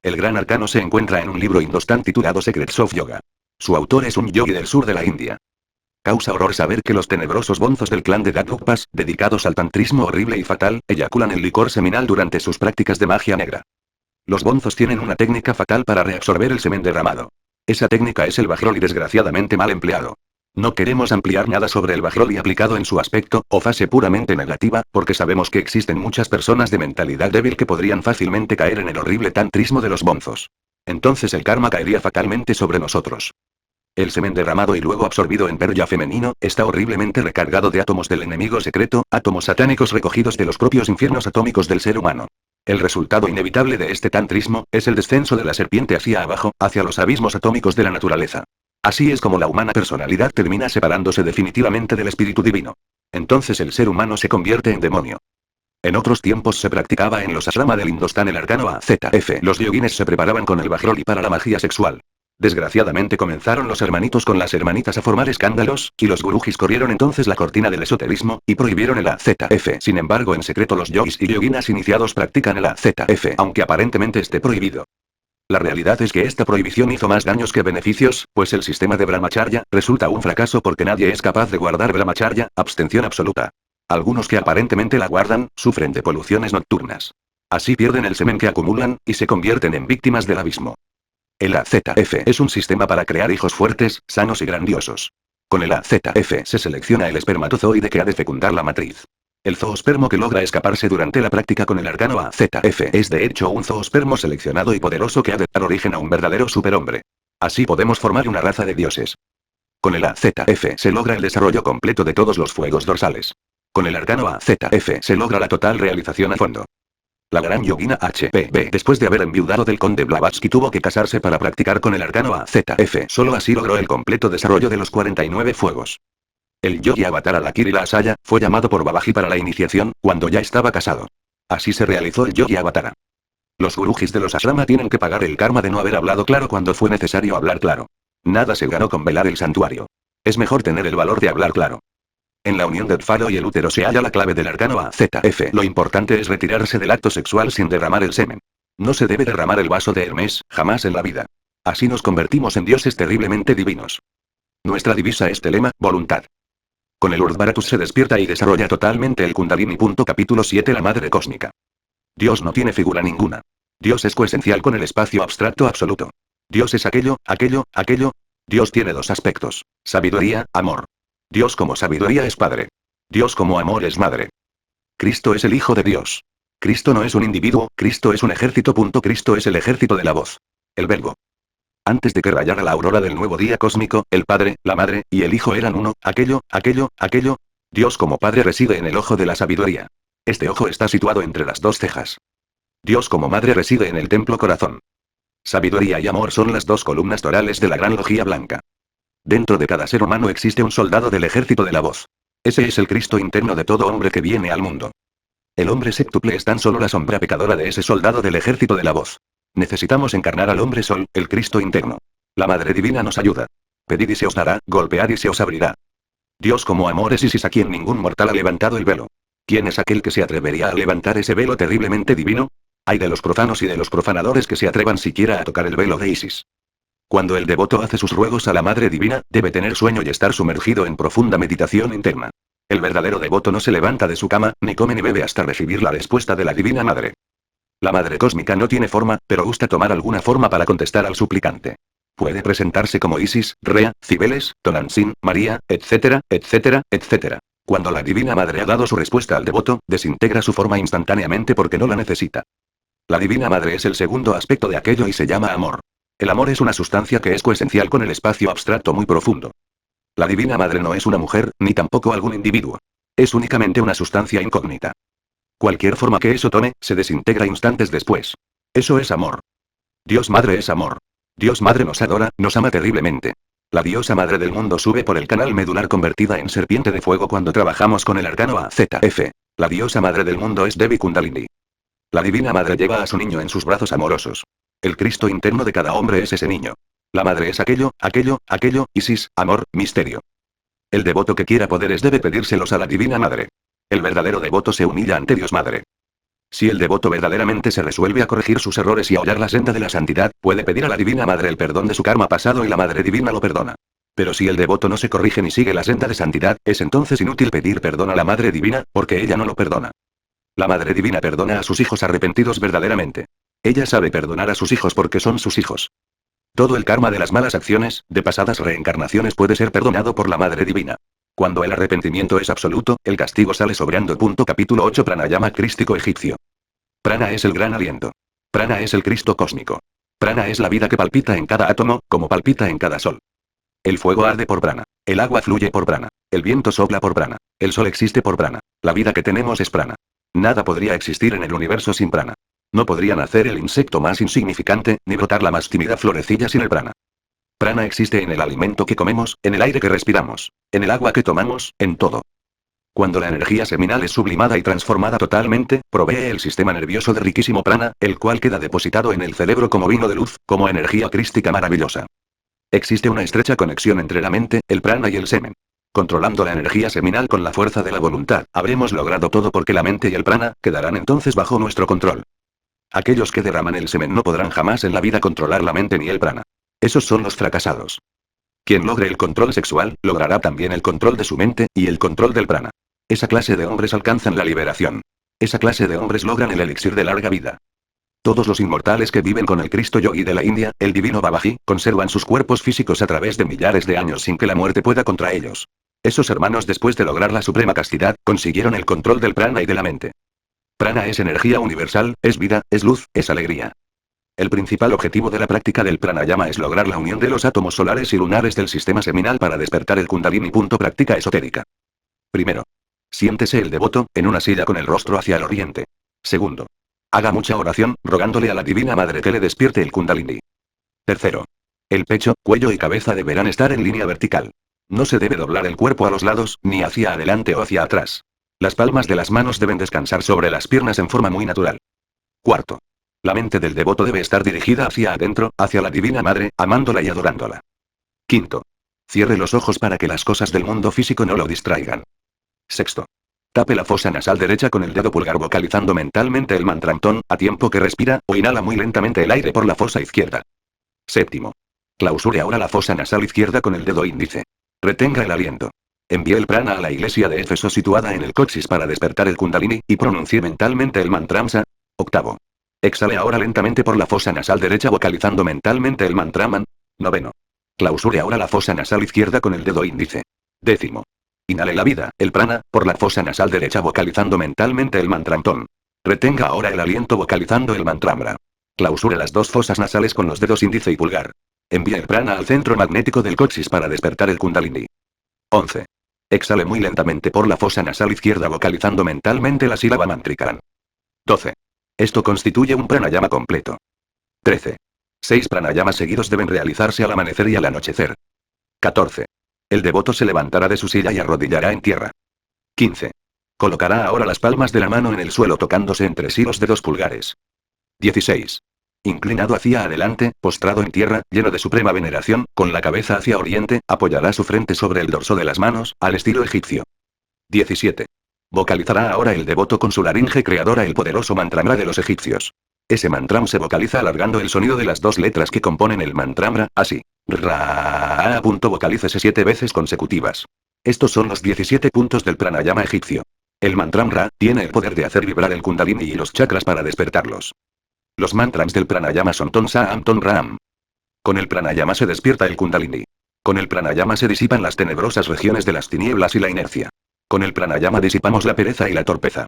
El gran arcano se encuentra en un libro hindostán titulado Secrets of Yoga. Su autor es un yogi del sur de la India. Causa horror saber que los tenebrosos bonzos del clan de Dakrupas, dedicados al tantrismo horrible y fatal, eyaculan el licor seminal durante sus prácticas de magia negra. Los bonzos tienen una técnica fatal para reabsorber el semen derramado. Esa técnica es el bajroli desgraciadamente mal empleado. No queremos ampliar nada sobre el bajroli aplicado en su aspecto, o fase puramente negativa, porque sabemos que existen muchas personas de mentalidad débil que podrían fácilmente caer en el horrible tantrismo de los bonzos. Entonces el karma caería fatalmente sobre nosotros. El semen derramado y luego absorbido en perya femenino, está horriblemente recargado de átomos del enemigo secreto, átomos satánicos recogidos de los propios infiernos atómicos del ser humano. El resultado inevitable de este tantrismo, es el descenso de la serpiente hacia abajo, hacia los abismos atómicos de la naturaleza. Así es como la humana personalidad termina separándose definitivamente del espíritu divino. Entonces el ser humano se convierte en demonio. En otros tiempos se practicaba en los ashrama del Indostán el arcano AZF. Los yogines se preparaban con el bajroli para la magia sexual. Desgraciadamente comenzaron los hermanitos con las hermanitas a formar escándalos, y los gurujis corrieron entonces la cortina del esoterismo, y prohibieron el AZF. Sin embargo, en secreto los yogis y yoginas iniciados practican el AZF, aunque aparentemente esté prohibido. La realidad es que esta prohibición hizo más daños que beneficios, pues el sistema de Brahmacharya resulta un fracaso porque nadie es capaz de guardar Brahmacharya, abstención absoluta. Algunos que aparentemente la guardan, sufren de poluciones nocturnas. Así pierden el semen que acumulan, y se convierten en víctimas del abismo. El AZF es un sistema para crear hijos fuertes, sanos y grandiosos. Con el AZF se selecciona el espermatozoide que ha de fecundar la matriz. El zoospermo que logra escaparse durante la práctica con el arcano AZF es de hecho un zoospermo seleccionado y poderoso que ha de dar origen a un verdadero superhombre. Así podemos formar una raza de dioses. Con el AZF se logra el desarrollo completo de todos los fuegos dorsales. Con el arcano AZF se logra la total realización a fondo. La gran yogina HPB, después de haber enviudado del conde Blavatsky, tuvo que casarse para practicar con el arcano AZF. Solo así logró el completo desarrollo de los 49 fuegos. El yogi avatar Alakirila Asaya fue llamado por Babaji para la iniciación, cuando ya estaba casado. Así se realizó el yogi avatara. Los gurujis de los ashrama tienen que pagar el karma de no haber hablado claro cuando fue necesario hablar claro. Nada se ganó con velar el santuario. Es mejor tener el valor de hablar claro. En la unión del falo y el útero se halla la clave del arcano AZF. Lo importante es retirarse del acto sexual sin derramar el semen. No se debe derramar el vaso de Hermes, jamás en la vida. Así nos convertimos en dioses terriblemente divinos. Nuestra divisa es telema, voluntad. Con el Urdhvaratus se despierta y desarrolla totalmente el Kundalini. Capítulo 7. La madre cósmica. Dios no tiene figura ninguna. Dios es coesencial con el espacio abstracto absoluto. Dios es aquello. Dios tiene dos aspectos: sabiduría, amor. Dios como sabiduría es padre. Dios como amor es madre. Cristo es el Hijo de Dios. Cristo no es un individuo, Cristo es un ejército. Cristo es el ejército de la voz. El verbo. Antes de que rayara la aurora del nuevo día cósmico, el Padre, la Madre, y el Hijo eran uno, aquello. Dios como Padre reside en el ojo de la sabiduría. Este ojo está situado entre las dos cejas. Dios como Madre reside en el templo corazón. Sabiduría y amor son las dos columnas torales de la gran lojía blanca. Dentro de cada ser humano existe un soldado del ejército de la voz. Ese es el Cristo interno de todo hombre que viene al mundo. El hombre séptuple es tan solo la sombra pecadora de ese soldado del ejército de la voz. Necesitamos encarnar al hombre sol, el Cristo interno. La Madre Divina nos ayuda. Pedid y se os dará, golpead y se os abrirá. Dios como amor es Isis, a quien ningún mortal ha levantado el velo. ¿Quién es aquel que se atrevería a levantar ese velo terriblemente divino? Hay de los profanos y de los profanadores que se atrevan siquiera a tocar el velo de Isis. Cuando el devoto hace sus ruegos a la Madre Divina, debe tener sueño y estar sumergido en profunda meditación interna. El verdadero devoto no se levanta de su cama, ni come ni bebe hasta recibir la respuesta de la Divina Madre. La Madre Cósmica no tiene forma, pero gusta tomar alguna forma para contestar al suplicante. Puede presentarse como Isis, Rea, Cibeles, Tonantzin, María, etcétera. Cuando la Divina Madre ha dado su respuesta al devoto, desintegra su forma instantáneamente porque no la necesita. La Divina Madre es el segundo aspecto de aquello y se llama amor. El amor es una sustancia que es coesencial con el espacio abstracto muy profundo. La Divina Madre no es una mujer, ni tampoco algún individuo. Es únicamente una sustancia incógnita. Cualquier forma que eso tome, se desintegra instantes después. Eso es amor. Dios Madre es amor. Dios Madre nos adora, nos ama terriblemente. La diosa madre del mundo sube por el canal medular convertida en serpiente de fuego cuando trabajamos con el arcano AZF. La diosa madre del mundo es Devi Kundalini. La Divina Madre lleva a su niño en sus brazos amorosos. El Cristo interno de cada hombre es ese niño. La Madre es aquello, Isis, amor, misterio. El devoto que quiera poderes debe pedírselos a la Divina Madre. El verdadero devoto se humilla ante Dios Madre. Si el devoto verdaderamente se resuelve a corregir sus errores y a hollar la senda de la santidad, puede pedir a la Divina Madre el perdón de su karma pasado y la Madre Divina lo perdona. Pero si el devoto no se corrige ni sigue la senda de santidad, es entonces inútil pedir perdón a la Madre Divina, porque ella no lo perdona. La Madre Divina perdona a sus hijos arrepentidos verdaderamente. Ella sabe perdonar a sus hijos porque son sus hijos. Todo el karma de las malas acciones, de pasadas reencarnaciones, puede ser perdonado por la Madre Divina. Cuando el arrepentimiento es absoluto, el castigo sale sobrando. Capítulo 8. Pranayama crístico egipcio. Prana es el gran aliento. Prana es el Cristo cósmico. Prana es la vida que palpita en cada átomo, como palpita en cada sol. El fuego arde por prana. El agua fluye por prana. El viento sopla por prana. El sol existe por prana. La vida que tenemos es prana. Nada podría existir en el universo sin prana. No podría nacer el insecto más insignificante, ni brotar la más tímida florecilla sin el prana. Prana existe en el alimento que comemos, en el aire que respiramos, en el agua que tomamos, en todo. Cuando la energía seminal es sublimada y transformada totalmente, provee el sistema nervioso de riquísimo prana, el cual queda depositado en el cerebro como vino de luz, como energía crística maravillosa. Existe una estrecha conexión entre la mente, el prana y el semen. Controlando la energía seminal con la fuerza de la voluntad, habremos logrado todo porque la mente y el prana quedarán entonces bajo nuestro control. Aquellos que derraman el semen no podrán jamás en la vida controlar la mente ni el prana. Esos son los fracasados. Quien logre el control sexual, logrará también el control de su mente, y el control del prana. Esa clase de hombres alcanzan la liberación. Esa clase de hombres logran el elixir de larga vida. Todos los inmortales que viven con el Cristo Yogi de la India, el divino Babaji, conservan sus cuerpos físicos a través de millares de años sin que la muerte pueda contra ellos. Esos hermanos, después de lograr la suprema castidad, consiguieron el control del prana y de la mente. Prana es energía universal, es vida, es luz, es alegría. El principal objetivo de la práctica del pranayama es lograr la unión de los átomos solares y lunares del sistema seminal para despertar el kundalini. Práctica esotérica. Primero. Siéntese el devoto, en una silla con el rostro hacia el oriente. Segundo. Haga mucha oración, rogándole a la Divina Madre que le despierte el kundalini. Tercero. El pecho, cuello y cabeza deberán estar en línea vertical. No se debe doblar el cuerpo a los lados, ni hacia adelante o hacia atrás. Las palmas de las manos deben descansar sobre las piernas en forma muy natural. Cuarto. La mente del devoto debe estar dirigida hacia adentro, hacia la Divina Madre, amándola y adorándola. Quinto. Cierre los ojos para que las cosas del mundo físico no lo distraigan. Sexto. Tape la fosa nasal derecha con el dedo pulgar vocalizando mentalmente el mantrantón, a tiempo que respira, o inhala muy lentamente el aire por la fosa izquierda. Séptimo. Clausure ahora la fosa nasal izquierda con el dedo índice. Retenga el aliento. Envíe el prana a la iglesia de Éfeso situada en el coxis para despertar el kundalini, y pronuncie mentalmente el mantramsa. Octavo. Exhale ahora lentamente por la fosa nasal derecha vocalizando mentalmente el mantraman. Noveno. Clausure ahora la fosa nasal izquierda con el dedo índice. Décimo. Inhale la vida, el prana, por la fosa nasal derecha vocalizando mentalmente el mantrantón. Retenga ahora el aliento vocalizando el mantramra. Clausure las dos fosas nasales con los dedos índice y pulgar. Envíe el prana al centro magnético del coxis para despertar el kundalini. 11. Exhale muy lentamente por la fosa nasal izquierda vocalizando mentalmente la sílaba mantrikaran. 12. Esto constituye un pranayama completo. 13. 6 pranayamas seguidos deben realizarse al amanecer y al anochecer. 14. El devoto se levantará de su silla y arrodillará en tierra. 15. Colocará ahora las palmas de la mano en el suelo tocándose entre sí los dedos pulgares. 16. Inclinado hacia adelante, postrado en tierra, lleno de suprema veneración, con la cabeza hacia oriente, apoyará su frente sobre el dorso de las manos, al estilo egipcio. 17. Vocalizará ahora el devoto con su laringe creadora el poderoso mantramra de los egipcios. Ese mantram se vocaliza alargando el sonido de las dos letras que componen el mantramra, así. Ra. Vocalícese 7 veces consecutivas. Estos son los 17 puntos del pranayama egipcio. El mantramra tiene el poder de hacer vibrar el kundalini y los chakras para despertarlos. Los mantras del pranayama son Ton Saam Ton Ram. Con el pranayama se despierta el kundalini. Con el pranayama se disipan las tenebrosas regiones de las tinieblas y la inercia. Con el pranayama disipamos la pereza y la torpeza.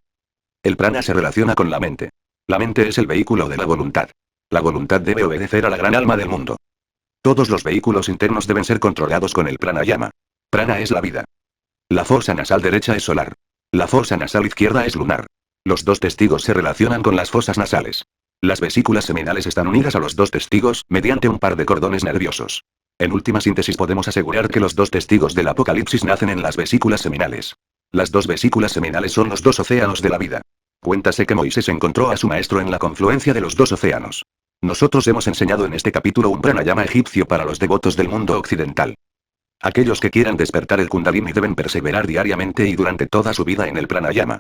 El prana se relaciona con la mente. La mente es el vehículo de la voluntad. La voluntad debe obedecer a la gran alma del mundo. Todos los vehículos internos deben ser controlados con el pranayama. Prana es la vida. La fosa nasal derecha es solar. La fosa nasal izquierda es lunar. Los dos testigos se relacionan con las fosas nasales. Las vesículas seminales están unidas a los dos testigos, mediante un par de cordones nerviosos. En última síntesis podemos asegurar que los dos testigos del Apocalipsis nacen en las vesículas seminales. Las dos vesículas seminales son los dos océanos de la vida. Cuéntase que Moisés encontró a su maestro en la confluencia de los dos océanos. Nosotros hemos enseñado en este capítulo un pranayama egipcio para los devotos del mundo occidental. Aquellos que quieran despertar el kundalini deben perseverar diariamente y durante toda su vida en el pranayama.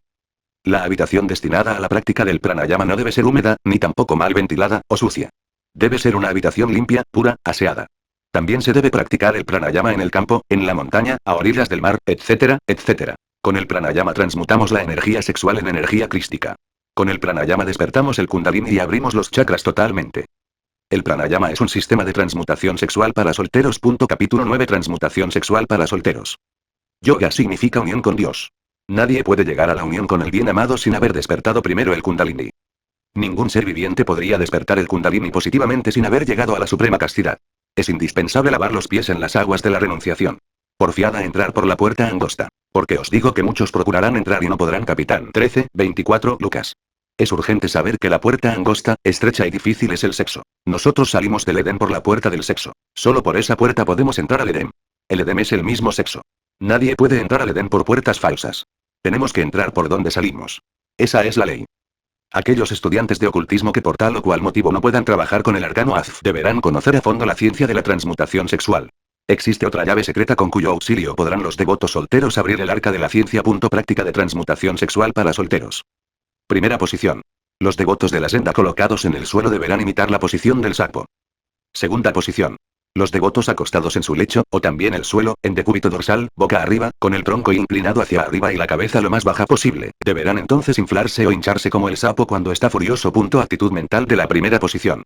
La habitación destinada a la práctica del pranayama no debe ser húmeda, ni tampoco mal ventilada, o sucia. Debe ser una habitación limpia, pura, aseada. También se debe practicar el pranayama en el campo, en la montaña, a orillas del mar, etcétera, etcétera. Con el pranayama transmutamos la energía sexual en energía crística. Con el pranayama despertamos el kundalini y abrimos los chakras totalmente. El pranayama es un sistema de transmutación sexual para solteros. Capítulo 9 Transmutación sexual para solteros. Yoga significa unión con Dios. Nadie puede llegar a la unión con el bien amado sin haber despertado primero el kundalini. Ningún ser viviente podría despertar el kundalini positivamente sin haber llegado a la suprema castidad. Es indispensable lavar los pies en las aguas de la renunciación. Porfiad a entrar por la puerta angosta. Porque os digo que muchos procurarán entrar y no podrán. Capitán 13:24 Lucas. Es urgente saber que la puerta angosta, estrecha y difícil es el sexo. Nosotros salimos del Edén por la puerta del sexo. Solo por esa puerta podemos entrar al Edén. El Edén es el mismo sexo. Nadie puede entrar al Edén por puertas falsas. Tenemos que entrar por donde salimos. Esa es la ley. Aquellos estudiantes de ocultismo que por tal o cual motivo no puedan trabajar con el arcano Azf deberán conocer a fondo la ciencia de la transmutación sexual. Existe otra llave secreta con cuyo auxilio podrán los devotos solteros abrir el arca de la ciencia. Práctica de transmutación sexual para solteros. Primera posición. Los devotos de la senda colocados en el suelo deberán imitar la posición del sapo. Segunda posición. Los devotos acostados en su lecho, o también el suelo, en decúbito dorsal, boca arriba, con el tronco inclinado hacia arriba y la cabeza lo más baja posible, deberán entonces inflarse o hincharse como el sapo cuando está furioso. Actitud mental de la primera posición.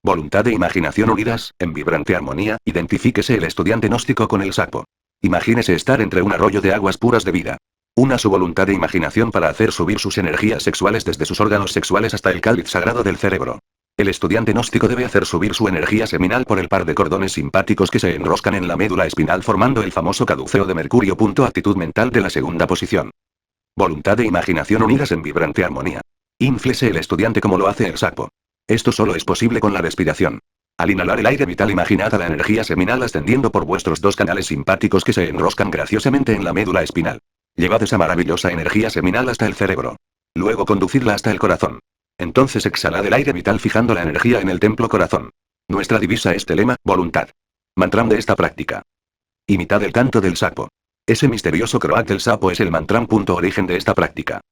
Voluntad e imaginación unidas, en vibrante armonía, identifíquese el estudiante gnóstico con el sapo. Imagínese estar entre un arroyo de aguas puras de vida. Una su voluntad e imaginación para hacer subir sus energías sexuales desde sus órganos sexuales hasta el cáliz sagrado del cerebro. El estudiante gnóstico debe hacer subir su energía seminal por el par de cordones simpáticos que se enroscan en la médula espinal formando el famoso caduceo de Mercurio. Actitud mental de la segunda posición. Voluntad e imaginación unidas en vibrante armonía. Inflese el estudiante como lo hace el sapo. Esto solo es posible con la respiración. Al inhalar el aire vital, imaginad a la energía seminal ascendiendo por vuestros dos canales simpáticos que se enroscan graciosamente en la médula espinal. Llevad esa maravillosa energía seminal hasta el cerebro. Luego conducidla hasta el corazón. Entonces exhalad el aire vital fijando la energía en el templo corazón. Nuestra divisa es telema, voluntad. Mantram de esta práctica. Imitad el canto del sapo. Ese misterioso croat del sapo es el mantram. Origen de esta práctica.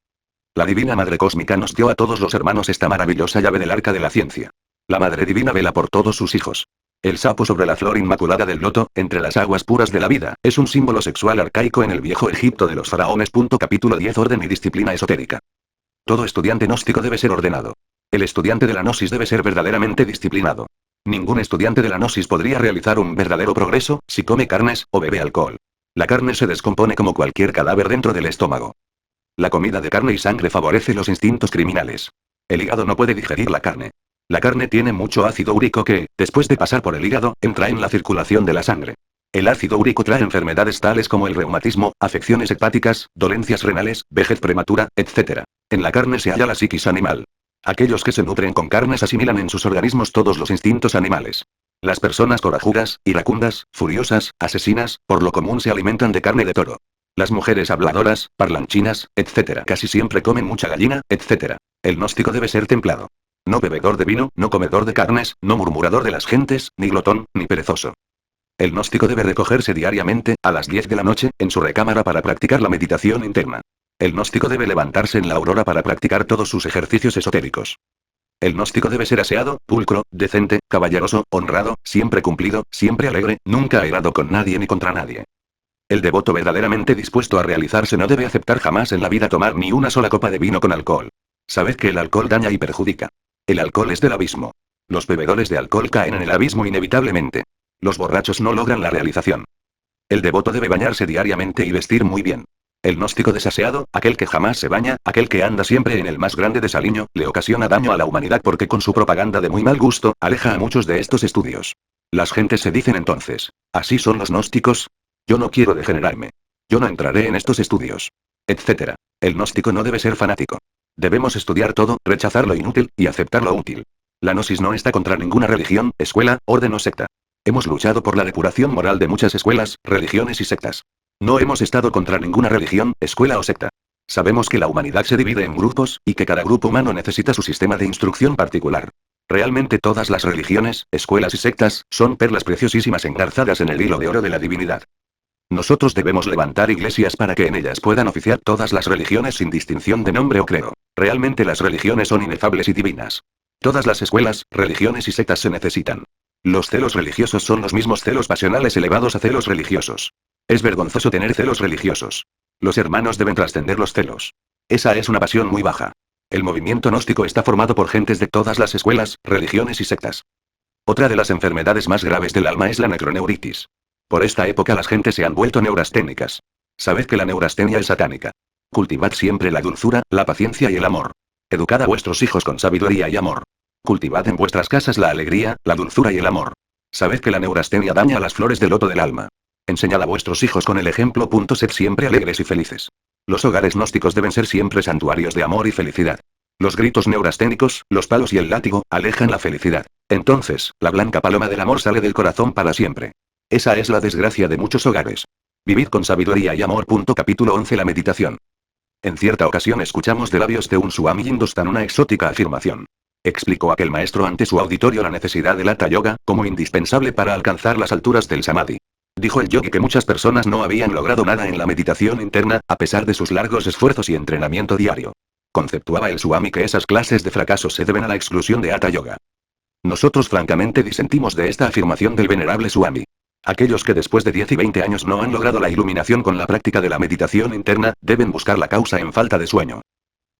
La Divina Madre Cósmica nos dio a todos los hermanos esta maravillosa llave del arca de la ciencia. La Madre Divina vela por todos sus hijos. El sapo sobre la flor inmaculada del loto, entre las aguas puras de la vida, es un símbolo sexual arcaico en el viejo Egipto de los faraones. Capítulo 10 Orden y disciplina esotérica. Todo estudiante gnóstico debe ser ordenado. El estudiante de la gnosis debe ser verdaderamente disciplinado. Ningún estudiante de la gnosis podría realizar un verdadero progreso si come carnes o bebe alcohol. La carne se descompone como cualquier cadáver dentro del estómago. La comida de carne y sangre favorece los instintos criminales. El hígado no puede digerir la carne. La carne tiene mucho ácido úrico que, después de pasar por el hígado, entra en la circulación de la sangre. El ácido úrico trae enfermedades tales como el reumatismo, afecciones hepáticas, dolencias renales, vejez prematura, etc. En la carne se halla la psiquis animal. Aquellos que se nutren con carnes asimilan en sus organismos todos los instintos animales. Las personas corajudas, iracundas, furiosas, asesinas, por lo común se alimentan de carne de toro. Las mujeres habladoras, parlanchinas, etc. casi siempre comen mucha gallina, etc. El gnóstico debe ser templado. No bebedor de vino, no comedor de carnes, no murmurador de las gentes, ni glotón, ni perezoso. El gnóstico debe recogerse diariamente, a las 10 de la noche, en su recámara para practicar la meditación interna. El gnóstico debe levantarse en la aurora para practicar todos sus ejercicios esotéricos. El gnóstico debe ser aseado, pulcro, decente, caballeroso, honrado, siempre cumplido, siempre alegre, nunca airado con nadie ni contra nadie. El devoto verdaderamente dispuesto a realizarse no debe aceptar jamás en la vida tomar ni una sola copa de vino con alcohol. Sabed que el alcohol daña y perjudica. El alcohol es del abismo. Los bebedores de alcohol caen en el abismo inevitablemente. Los borrachos no logran la realización. El devoto debe bañarse diariamente y vestir muy bien. El gnóstico desaseado, aquel que jamás se baña, aquel que anda siempre en el más grande desaliño, le ocasiona daño a la humanidad porque con su propaganda de muy mal gusto, aleja a muchos de estos estudios. Las gentes se dicen entonces, ¿así son los gnósticos? Yo no quiero degenerarme. Yo no entraré en estos estudios. Etc. El gnóstico no debe ser fanático. Debemos estudiar todo, rechazar lo inútil, y aceptar lo útil. La gnosis no está contra ninguna religión, escuela, orden o secta. Hemos luchado por la depuración moral de muchas escuelas, religiones y sectas. No hemos estado contra ninguna religión, escuela o secta. Sabemos que la humanidad se divide en grupos, y que cada grupo humano necesita su sistema de instrucción particular. Realmente todas las religiones, escuelas y sectas, son perlas preciosísimas engarzadas en el hilo de oro de la divinidad. Nosotros debemos levantar iglesias para que en ellas puedan oficiar todas las religiones sin distinción de nombre o credo. Realmente las religiones son inefables y divinas. Todas las escuelas, religiones y sectas se necesitan. Los celos religiosos son los mismos celos pasionales elevados a celos religiosos. Es vergonzoso tener celos religiosos. Los hermanos deben trascender los celos. Esa es una pasión muy baja. El movimiento gnóstico está formado por gentes de todas las escuelas, religiones y sectas. Otra de las enfermedades más graves del alma es la necroneuritis. Por esta época las gentes se han vuelto neurasténicas. Sabed que la neurastenia es satánica. Cultivad siempre la dulzura, la paciencia y el amor. Educad a vuestros hijos con sabiduría y amor. Cultivad en vuestras casas la alegría, la dulzura y el amor. Sabed que la neurastenia daña las flores del loto del alma. Enseñad a vuestros hijos con el ejemplo. Sed siempre alegres y felices. Los hogares gnósticos deben ser siempre santuarios de amor y felicidad. Los gritos neurasténicos, los palos y el látigo, alejan la felicidad. Entonces, la blanca paloma del amor sale del corazón para siempre. Esa es la desgracia de muchos hogares. Vivid con sabiduría y amor. Capítulo 11. La meditación. En cierta ocasión escuchamos de labios de un Swami Hindustan una exótica afirmación. Explicó aquel maestro ante su auditorio la necesidad del Hatha Yoga, como indispensable para alcanzar las alturas del Samadhi. Dijo el yogi que muchas personas no habían logrado nada en la meditación interna, a pesar de sus largos esfuerzos y entrenamiento diario. Conceptuaba el Swami que esas clases de fracaso se deben a la exclusión de Hatha Yoga. Nosotros francamente disentimos de esta afirmación del venerable Swami. Aquellos que después de 10 y 20 años no han logrado la iluminación con la práctica de la meditación interna, deben buscar la causa en falta de sueño.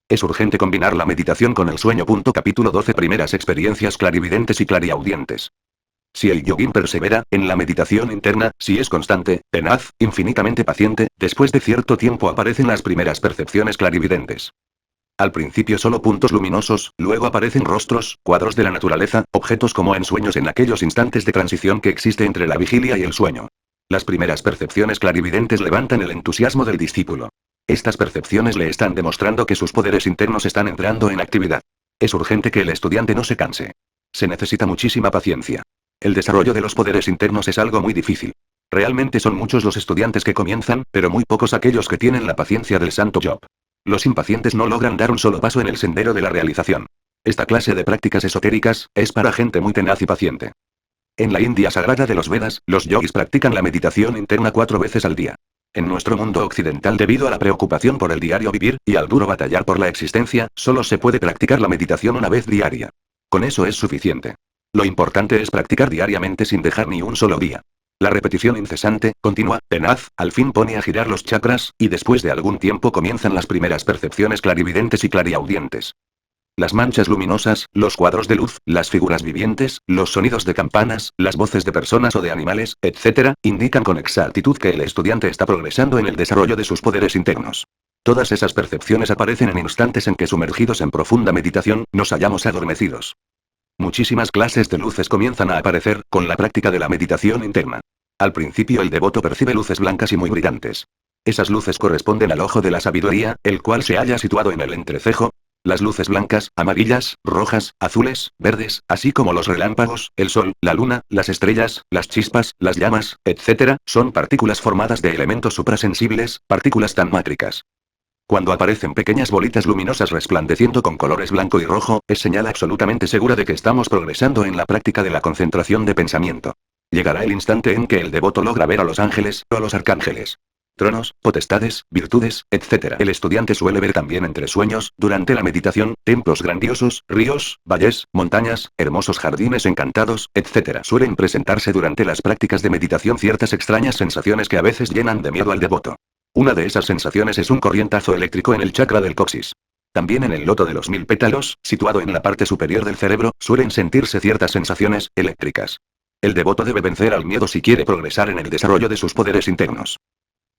Es urgente combinar la meditación con el sueño. Capítulo 12. Primeras experiencias clarividentes y clariaudientes. Si el yogín persevera en la meditación interna, si es constante, tenaz, infinitamente paciente, después de cierto tiempo aparecen las primeras percepciones clarividentes. Al principio solo puntos luminosos, luego aparecen rostros, cuadros de la naturaleza, objetos como en sueños en aquellos instantes de transición que existe entre la vigilia y el sueño. Las primeras percepciones clarividentes levantan el entusiasmo del discípulo. Estas percepciones le están demostrando que sus poderes internos están entrando en actividad. Es urgente que el estudiante no se canse. Se necesita muchísima paciencia. El desarrollo de los poderes internos es algo muy difícil. Realmente son muchos los estudiantes que comienzan, pero muy pocos aquellos que tienen la paciencia del santo Job. Los impacientes no logran dar un solo paso en el sendero de la realización. Esta clase de prácticas esotéricas es para gente muy tenaz y paciente. En la India sagrada de los Vedas, los yogis practican la meditación interna 4 veces al día. En nuestro mundo occidental, debido a la preocupación por el diario vivir, y al duro batallar por la existencia, solo se puede practicar la meditación una vez diaria. Con eso es suficiente. Lo importante es practicar diariamente sin dejar ni un solo día. La repetición incesante, continua, tenaz, al fin pone a girar los chakras, y después de algún tiempo comienzan las primeras percepciones clarividentes y clariaudientes. Las manchas luminosas, los cuadros de luz, las figuras vivientes, los sonidos de campanas, las voces de personas o de animales, etc., indican con exactitud que el estudiante está progresando en el desarrollo de sus poderes internos. Todas esas percepciones aparecen en instantes en que, sumergidos en profunda meditación, nos hallamos adormecidos. Muchísimas clases de luces comienzan a aparecer, con la práctica de la meditación interna. Al principio el devoto percibe luces blancas y muy brillantes. Esas luces corresponden al ojo de la sabiduría, el cual se halla situado en el entrecejo. Las luces blancas, amarillas, rojas, azules, verdes, así como los relámpagos, el sol, la luna, las estrellas, las chispas, las llamas, etc., son partículas formadas de elementos suprasensibles, partículas tanmátricas. Cuando aparecen pequeñas bolitas luminosas resplandeciendo con colores blanco y rojo, es señal absolutamente segura de que estamos progresando en la práctica de la concentración de pensamiento. Llegará el instante en que el devoto logra ver a los ángeles, o a los arcángeles. Tronos, potestades, virtudes, etc. El estudiante suele ver también entre sueños, durante la meditación, templos grandiosos, ríos, valles, montañas, hermosos jardines encantados, etc. Suelen presentarse durante las prácticas de meditación ciertas extrañas sensaciones que a veces llenan de miedo al devoto. Una de esas sensaciones es un corrientazo eléctrico en el chakra del coxis. También en el loto de los 1000 pétalos, situado en la parte superior del cerebro, suelen sentirse ciertas sensaciones eléctricas. El devoto debe vencer al miedo si quiere progresar en el desarrollo de sus poderes internos.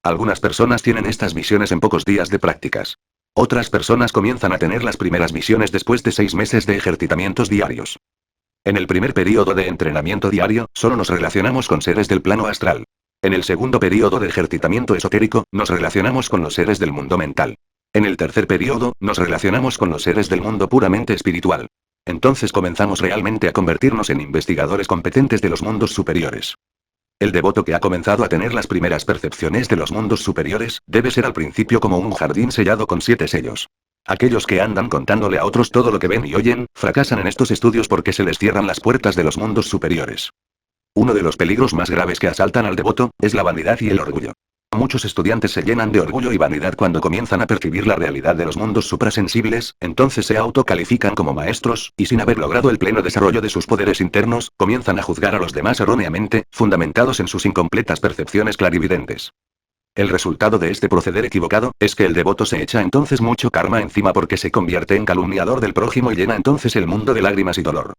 Algunas personas tienen estas visiones en pocos días de prácticas. Otras personas comienzan a tener las primeras visiones después de 6 meses de ejercitamientos diarios. En el primer periodo de entrenamiento diario, solo nos relacionamos con seres del plano astral. En el segundo periodo de ejercitamiento esotérico, nos relacionamos con los seres del mundo mental. En el tercer periodo, nos relacionamos con los seres del mundo puramente espiritual. Entonces comenzamos realmente a convertirnos en investigadores competentes de los mundos superiores. El devoto que ha comenzado a tener las primeras percepciones de los mundos superiores, debe ser al principio como un jardín sellado con 7 sellos. Aquellos que andan contándole a otros todo lo que ven y oyen, fracasan en estos estudios porque se les cierran las puertas de los mundos superiores. Uno de los peligros más graves que asaltan al devoto, es la vanidad y el orgullo. Muchos estudiantes se llenan de orgullo y vanidad cuando comienzan a percibir la realidad de los mundos suprasensibles, entonces se autocalifican como maestros, y sin haber logrado el pleno desarrollo de sus poderes internos, comienzan a juzgar a los demás erróneamente, fundamentados en sus incompletas percepciones clarividentes. El resultado de este proceder equivocado, es que el devoto se echa entonces mucho karma encima porque se convierte en calumniador del prójimo y llena entonces el mundo de lágrimas y dolor.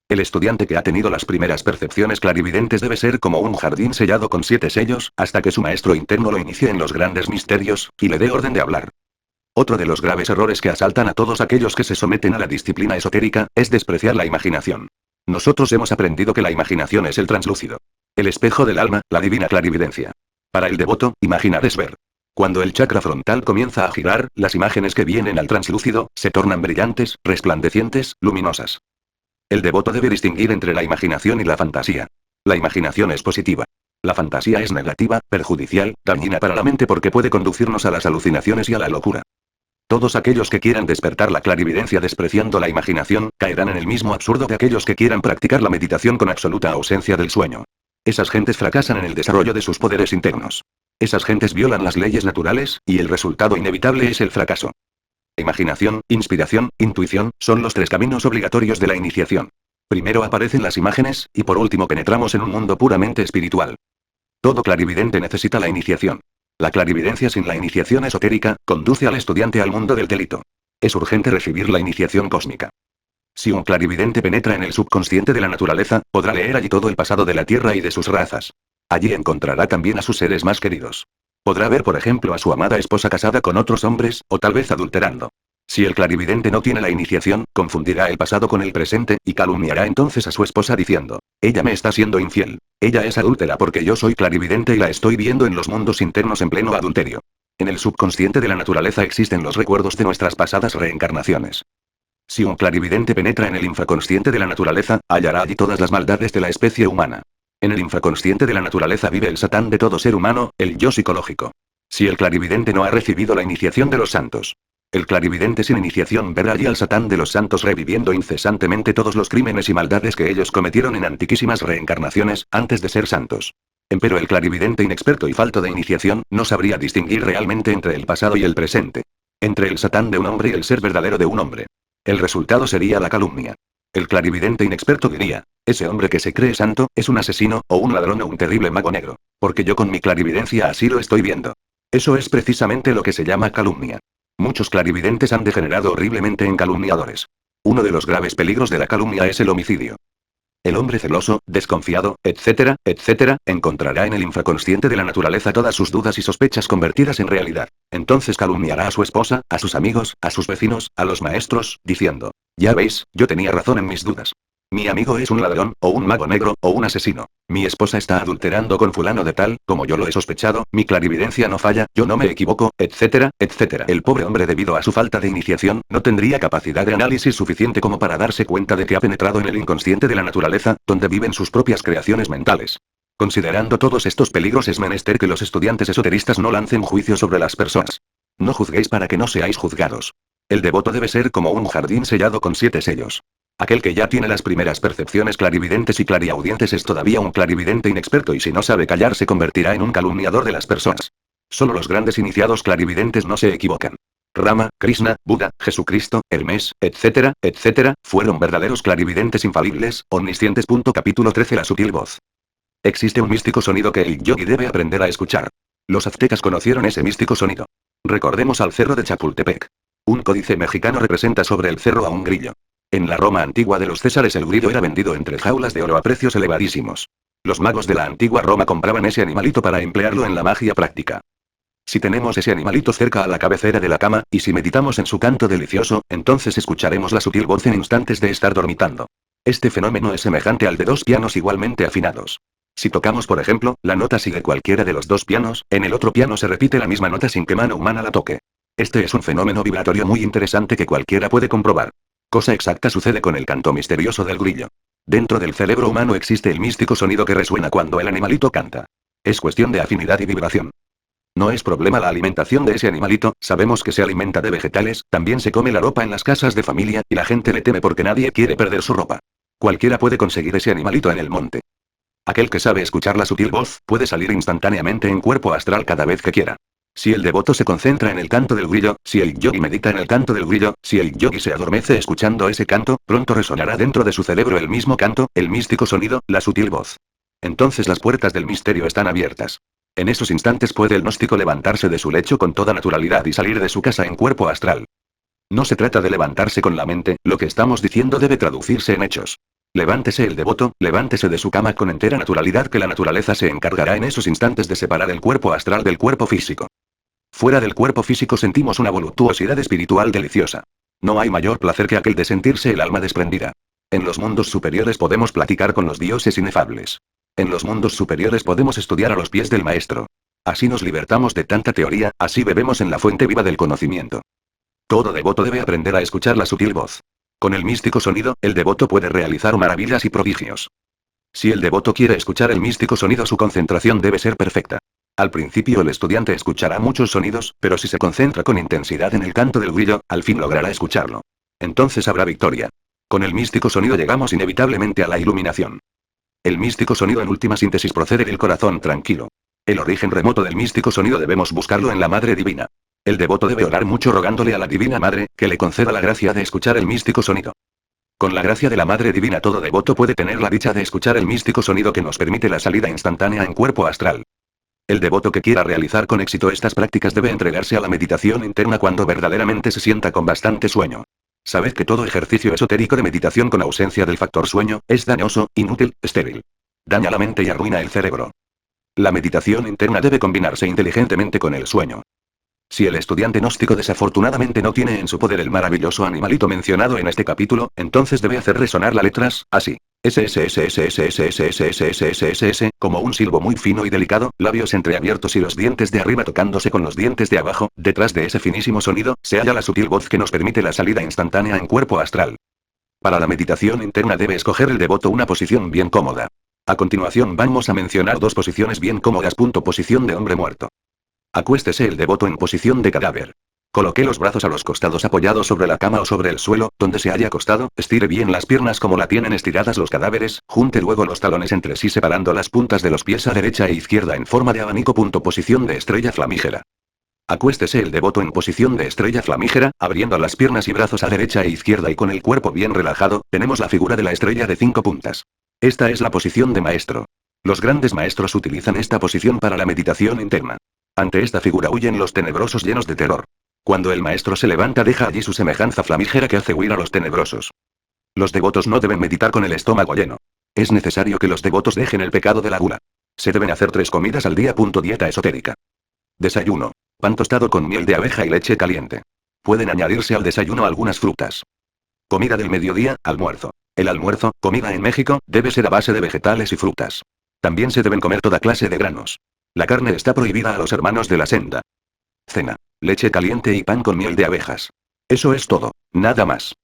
El estudiante que ha tenido las primeras percepciones clarividentes debe ser como un jardín sellado con 7 sellos, hasta que su maestro interno lo inicie en los grandes misterios, y le dé orden de hablar. Otro de los graves errores que asaltan a todos aquellos que se someten a la disciplina esotérica, es despreciar la imaginación. Nosotros hemos aprendido que la imaginación es el translúcido. El espejo del alma, la divina clarividencia. Para el devoto, imaginar es ver. Cuando el chakra frontal comienza a girar, las imágenes que vienen al translúcido, se tornan brillantes, resplandecientes, luminosas. El devoto debe distinguir entre la imaginación y la fantasía. La imaginación es positiva. La fantasía es negativa, perjudicial, dañina para la mente porque puede conducirnos a las alucinaciones y a la locura. Todos aquellos que quieran despertar la clarividencia despreciando la imaginación, caerán en el mismo absurdo de aquellos que quieran practicar la meditación con absoluta ausencia del sueño. Esas gentes fracasan en el desarrollo de sus poderes internos. Esas gentes violan las leyes naturales, y el resultado inevitable es el fracaso. Imaginación, inspiración, intuición, son los tres caminos obligatorios de la iniciación. Primero aparecen las imágenes, y por último penetramos en un mundo puramente espiritual. Todo clarividente necesita la iniciación. La clarividencia sin la iniciación esotérica, conduce al estudiante al mundo del delito. Es urgente recibir la iniciación cósmica. Si un clarividente penetra en el subconsciente de la naturaleza, podrá leer allí todo el pasado de la Tierra y de sus razas. Allí encontrará también a sus seres más queridos. Podrá ver, por ejemplo, a su amada esposa casada con otros hombres, o tal vez adulterando. Si el clarividente no tiene la iniciación, confundirá el pasado con el presente, y calumniará entonces a su esposa diciendo: ella me está siendo infiel. Ella es adúltera porque yo soy clarividente y la estoy viendo en los mundos internos en pleno adulterio. En el subconsciente de la naturaleza existen los recuerdos de nuestras pasadas reencarnaciones. Si un clarividente penetra en el infraconsciente de la naturaleza, hallará allí todas las maldades de la especie humana. En el infraconsciente de la naturaleza vive el Satán de todo ser humano, el yo psicológico. Si el clarividente no ha recibido la iniciación de los santos. El clarividente sin iniciación verá allí al Satán de los santos reviviendo incesantemente todos los crímenes y maldades que ellos cometieron en antiquísimas reencarnaciones, antes de ser santos. Empero el clarividente inexperto y falto de iniciación, no sabría distinguir realmente entre el pasado y el presente. Entre el Satán de un hombre y el ser verdadero de un hombre. El resultado sería la calumnia. El clarividente inexperto diría: ese hombre que se cree santo, es un asesino, o un ladrón o un terrible mago negro. Porque yo con mi clarividencia así lo estoy viendo. Eso es precisamente lo que se llama calumnia. Muchos clarividentes han degenerado horriblemente en calumniadores. Uno de los graves peligros de la calumnia es el homicidio. El hombre celoso, desconfiado, etcétera, etcétera, encontrará en el infraconsciente de la naturaleza todas sus dudas y sospechas convertidas en realidad. Entonces calumniará a su esposa, a sus amigos, a sus vecinos, a los maestros, diciendo: ya veis, yo tenía razón en mis dudas. Mi amigo es un ladrón, o un mago negro, o un asesino. Mi esposa está adulterando con fulano de tal, como yo lo he sospechado, mi clarividencia no falla, yo no me equivoco, etcétera, etcétera. El pobre hombre, debido a su falta de iniciación, no tendría capacidad de análisis suficiente como para darse cuenta de que ha penetrado en el inconsciente de la naturaleza, donde viven sus propias creaciones mentales. Considerando todos estos peligros, es menester que los estudiantes esoteristas no lancen juicio sobre las personas. No juzguéis para que no seáis juzgados. El devoto debe ser como un jardín sellado con 7 sellos. Aquel que ya tiene las primeras percepciones clarividentes y clariaudientes es todavía un clarividente inexperto y si no sabe callar se convertirá en un calumniador de las personas. Solo los grandes iniciados clarividentes no se equivocan. Rama, Krishna, Buda, Jesucristo, Hermes, etcétera, etcétera, fueron verdaderos clarividentes infalibles, omniscientes. Capítulo 13. La sutil voz. Existe un místico sonido que el yogi debe aprender a escuchar. Los aztecas conocieron ese místico sonido. Recordemos al cerro de Chapultepec. Un códice mexicano representa sobre el cerro a un grillo. En la Roma antigua de los Césares el grillo era vendido entre jaulas de oro a precios elevadísimos. Los magos de la antigua Roma compraban ese animalito para emplearlo en la magia práctica. Si tenemos ese animalito cerca a la cabecera de la cama, y si meditamos en su canto delicioso, entonces escucharemos la sutil voz en instantes de estar dormitando. Este fenómeno es semejante al de 2 pianos igualmente afinados. Si tocamos, por ejemplo, la nota sigue cualquiera de los 2 pianos, en el otro piano se repite la misma nota sin que mano humana la toque. Este es un fenómeno vibratorio muy interesante que cualquiera puede comprobar. Cosa exacta sucede con el canto misterioso del grillo. Dentro del cerebro humano existe el místico sonido que resuena cuando el animalito canta. Es cuestión de afinidad y vibración. No es problema la alimentación de ese animalito, sabemos que se alimenta de vegetales, también se come la ropa en las casas de familia, y la gente le teme porque nadie quiere perder su ropa. Cualquiera puede conseguir ese animalito en el monte. Aquel que sabe escuchar la sutil voz, puede salir instantáneamente en cuerpo astral cada vez que quiera. Si el devoto se concentra en el canto del grillo, si el yogi medita en el canto del grillo, si el yogi se adormece escuchando ese canto, pronto resonará dentro de su cerebro el mismo canto, el místico sonido, la sutil voz. Entonces las puertas del misterio están abiertas. En esos instantes puede el gnóstico levantarse de su lecho con toda naturalidad y salir de su casa en cuerpo astral. No se trata de levantarse con la mente, lo que estamos diciendo debe traducirse en hechos. Levántese el devoto, levántese de su cama con entera naturalidad que la naturaleza se encargará en esos instantes de separar el cuerpo astral del cuerpo físico. Fuera del cuerpo físico sentimos una voluptuosidad espiritual deliciosa. No hay mayor placer que aquel de sentirse el alma desprendida. En los mundos superiores podemos platicar con los dioses inefables. En los mundos superiores podemos estudiar a los pies del maestro. Así nos libertamos de tanta teoría, así bebemos en la fuente viva del conocimiento. Todo devoto debe aprender a escuchar la sutil voz. Con el místico sonido, el devoto puede realizar maravillas y prodigios. Si el devoto quiere escuchar el místico sonido, su concentración debe ser perfecta. Al principio el estudiante escuchará muchos sonidos, pero si se concentra con intensidad en el canto del grillo, al fin logrará escucharlo. Entonces habrá victoria. Con el místico sonido llegamos inevitablemente a la iluminación. El místico sonido en última síntesis procede del corazón tranquilo. El origen remoto del místico sonido debemos buscarlo en la Madre Divina. El devoto debe orar mucho rogándole a la Divina Madre, que le conceda la gracia de escuchar el místico sonido. Con la gracia de la Madre Divina todo devoto puede tener la dicha de escuchar el místico sonido que nos permite la salida instantánea en cuerpo astral. El devoto que quiera realizar con éxito estas prácticas debe entregarse a la meditación interna cuando verdaderamente se sienta con bastante sueño. Sabed que todo ejercicio esotérico de meditación con ausencia del factor sueño, es dañoso, inútil, estéril. Daña la mente y arruina el cerebro. La meditación interna debe combinarse inteligentemente con el sueño. Si el estudiante gnóstico desafortunadamente no tiene en su poder el maravilloso animalito mencionado en este capítulo, entonces debe hacer resonar las letras, así. SSSSSSSSSSSSS, como un silbo muy fino y delicado, labios entreabiertos y los dientes de arriba tocándose con los dientes de abajo, detrás de ese finísimo sonido, se halla la sutil voz que nos permite la salida instantánea en cuerpo astral. Para la meditación interna debe escoger el devoto una posición bien cómoda. A continuación vamos a mencionar dos posiciones bien cómodas. Posición de hombre muerto. Acuéstese el devoto en posición de cadáver. Coloque los brazos a los costados apoyados sobre la cama o sobre el suelo, donde se haya acostado, estire bien las piernas como la tienen estiradas los cadáveres, junte luego los talones entre sí separando las puntas de los pies a derecha e izquierda en forma de abanico. Posición de estrella flamígera. Acuéstese el devoto en posición de estrella flamígera, abriendo las piernas y brazos a derecha e izquierda y con el cuerpo bien relajado, tenemos la figura de la estrella de 5 puntas. Esta es la posición de maestro. Los grandes maestros utilizan esta posición para la meditación interna. Ante esta figura huyen los tenebrosos llenos de terror. Cuando el maestro se levanta deja allí su semejanza flamígera que hace huir a los tenebrosos. Los devotos no deben meditar con el estómago lleno. Es necesario que los devotos dejen el pecado de la gula. Se deben hacer 3 comidas al día. Dieta esotérica. Desayuno. Pan tostado con miel de abeja y leche caliente. Pueden añadirse al desayuno algunas frutas. Comida del mediodía, almuerzo. El almuerzo, comida en México, debe ser a base de vegetales y frutas. También se deben comer toda clase de granos. La carne está prohibida a los hermanos de la senda. Cena. Leche caliente y pan con miel de abejas. Eso es todo, nada más.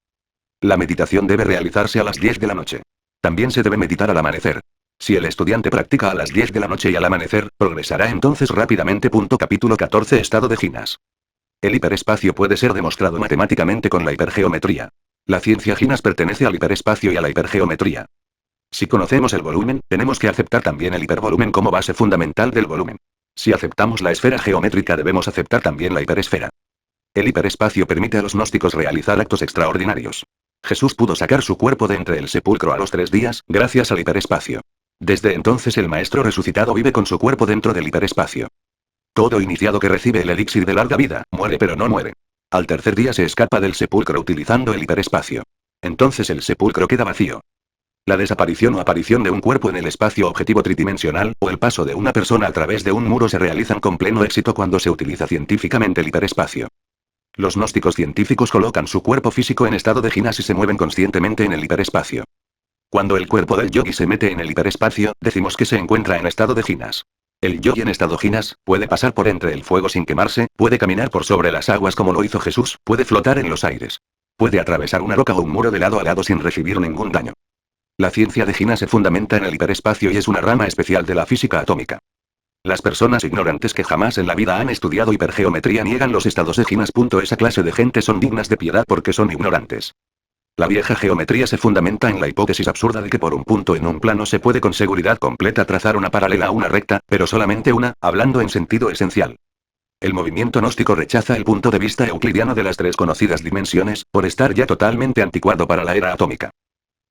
La meditación debe realizarse a las 10 de la noche. También se debe meditar al amanecer. Si el estudiante practica a las 10 de la noche y al amanecer, progresará entonces rápidamente. Capítulo 14. Estado de Ginas. El hiperespacio puede ser demostrado matemáticamente con la hipergeometría. La ciencia Ginas pertenece al hiperespacio y a la hipergeometría. Si conocemos el volumen, tenemos que aceptar también el hipervolumen como base fundamental del volumen. Si aceptamos la esfera geométrica debemos aceptar también la hiperesfera. El hiperespacio permite a los gnósticos realizar actos extraordinarios. Jesús pudo sacar su cuerpo de entre el sepulcro a los 3 días, gracias al hiperespacio. Desde entonces el maestro resucitado vive con su cuerpo dentro del hiperespacio. Todo iniciado que recibe el elixir de larga vida, muere pero no muere. Al tercer día se escapa del sepulcro utilizando el hiperespacio. Entonces el sepulcro queda vacío. La desaparición o aparición de un cuerpo en el espacio objetivo tridimensional, o el paso de una persona a través de un muro se realizan con pleno éxito cuando se utiliza científicamente el hiperespacio. Los gnósticos científicos colocan su cuerpo físico en estado de ginas y se mueven conscientemente en el hiperespacio. Cuando el cuerpo del yogi se mete en el hiperespacio, decimos que se encuentra en estado de ginas. El yogi en estado ginas, puede pasar por entre el fuego sin quemarse, puede caminar por sobre las aguas como lo hizo Jesús, puede flotar en los aires. Puede atravesar una roca o un muro de lado a lado sin recibir ningún daño. La ciencia de Ginas se fundamenta en el hiperespacio y es una rama especial de la física atómica. Las personas ignorantes que jamás en la vida han estudiado hipergeometría niegan los estados de Ginas. Esa clase de gente son dignas de piedad porque son ignorantes. La vieja geometría se fundamenta en la hipótesis absurda de que por un punto en un plano se puede con seguridad completa trazar una paralela a una recta, pero solamente una, hablando en sentido esencial. El movimiento gnóstico rechaza el punto de vista euclidiano de las 3 conocidas dimensiones, por estar ya totalmente anticuado para la era atómica.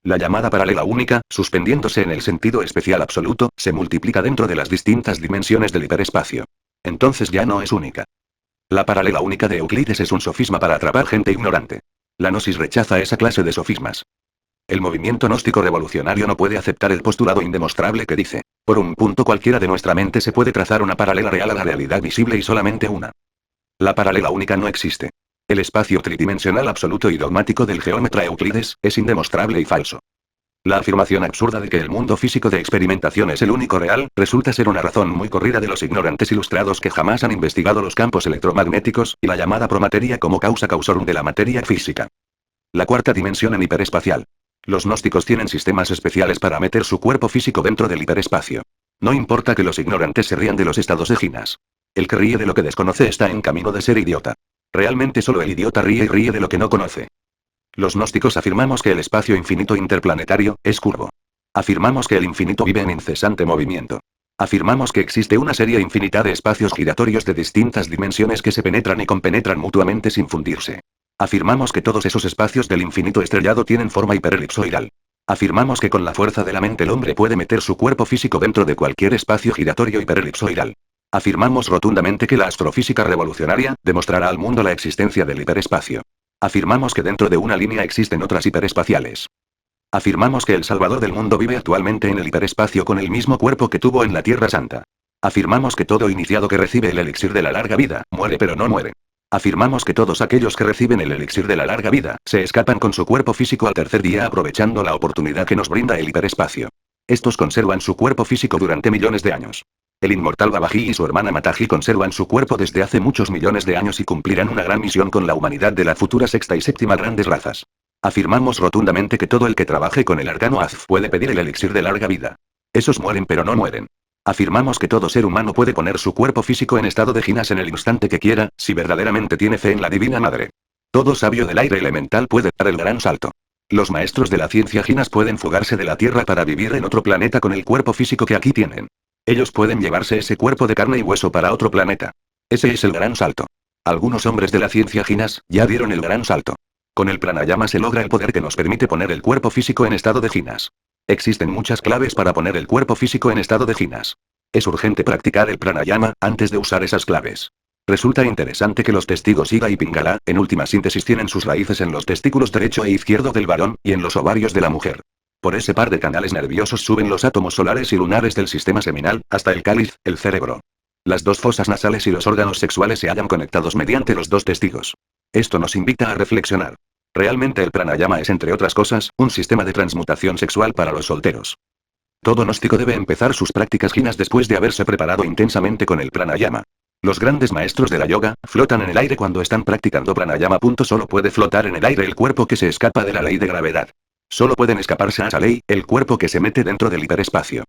La llamada paralela única, suspendiéndose en el sentido especial absoluto, se multiplica dentro de las distintas dimensiones del hiperespacio. Entonces ya no es única. La paralela única de Euclides es un sofisma para atrapar gente ignorante. La gnosis rechaza esa clase de sofismas. El movimiento gnóstico revolucionario no puede aceptar el postulado indemostrable que dice, por un punto cualquiera de nuestra mente se puede trazar una paralela real a la realidad visible y solamente una. La paralela única no existe. El espacio tridimensional absoluto y dogmático del geómetra Euclides es indemostrable y falso. La afirmación absurda de que el mundo físico de experimentación es el único real, resulta ser una razón muy corrida de los ignorantes ilustrados que jamás han investigado los campos electromagnéticos, y la llamada promateria como causa causorum de la materia física. La cuarta dimensión en hiperespacial. Los gnósticos tienen sistemas especiales para meter su cuerpo físico dentro del hiperespacio. No importa que los ignorantes se rían de los estados de Ginas. El que ríe de lo que desconoce está en camino de ser idiota. Realmente solo el idiota ríe y ríe de lo que no conoce. Los gnósticos afirmamos que el espacio infinito interplanetario es curvo. Afirmamos que el infinito vive en incesante movimiento. Afirmamos que existe una serie infinita de espacios giratorios de distintas dimensiones que se penetran y compenetran mutuamente sin fundirse. Afirmamos que todos esos espacios del infinito estrellado tienen forma hiperelipsoidal. Afirmamos que con la fuerza de la mente el hombre puede meter su cuerpo físico dentro de cualquier espacio giratorio hiperelipsoidal. Afirmamos rotundamente que la astrofísica revolucionaria demostrará al mundo la existencia del hiperespacio. Afirmamos que dentro de una línea existen otras hiperespaciales. Afirmamos que el Salvador del mundo vive actualmente en el hiperespacio con el mismo cuerpo que tuvo en la Tierra Santa. Afirmamos que todo iniciado que recibe el elixir de la larga vida, muere pero no muere. Afirmamos que todos aquellos que reciben el elixir de la larga vida, se escapan con su cuerpo físico al tercer día aprovechando la oportunidad que nos brinda el hiperespacio. Estos conservan su cuerpo físico durante millones de años. El inmortal Babaji y su hermana Mataji conservan su cuerpo desde hace muchos millones de años y cumplirán una gran misión con la humanidad de la futura sexta y séptima grandes razas. Afirmamos rotundamente que todo el que trabaje con el arcano Azf puede pedir el elixir de larga vida. Esos mueren pero no mueren. Afirmamos que todo ser humano puede poner su cuerpo físico en estado de Ginas en el instante que quiera, si verdaderamente tiene fe en la Divina Madre. Todo sabio del aire elemental puede dar el gran salto. Los maestros de la ciencia Ginas pueden fugarse de la Tierra para vivir en otro planeta con el cuerpo físico que aquí tienen. Ellos pueden llevarse ese cuerpo de carne y hueso para otro planeta. Ese es el gran salto. Algunos hombres de la ciencia Ginas ya dieron el gran salto. Con el pranayama se logra el poder que nos permite poner el cuerpo físico en estado de Ginas. Existen muchas claves para poner el cuerpo físico en estado de Ginas. Es urgente practicar el pranayama antes de usar esas claves. Resulta interesante que los testigos Ida y Pingala, en última síntesis, tienen sus raíces en los testículos derecho e izquierdo del varón, y en los ovarios de la mujer. Por ese par de canales nerviosos suben los átomos solares y lunares del sistema seminal, hasta el cáliz, el cerebro. Las dos fosas nasales y los órganos sexuales se hallan conectados mediante los dos testigos. Esto nos invita a reflexionar. Realmente el pranayama es, entre otras cosas, un sistema de transmutación sexual para los solteros. Todo gnóstico debe empezar sus prácticas ginas después de haberse preparado intensamente con el pranayama. Los grandes maestros de la yoga flotan en el aire cuando están practicando pranayama. Solo puede flotar en el aire el cuerpo que se escapa de la ley de gravedad. Solo pueden escaparse a esa ley el cuerpo que se mete dentro del hiperespacio.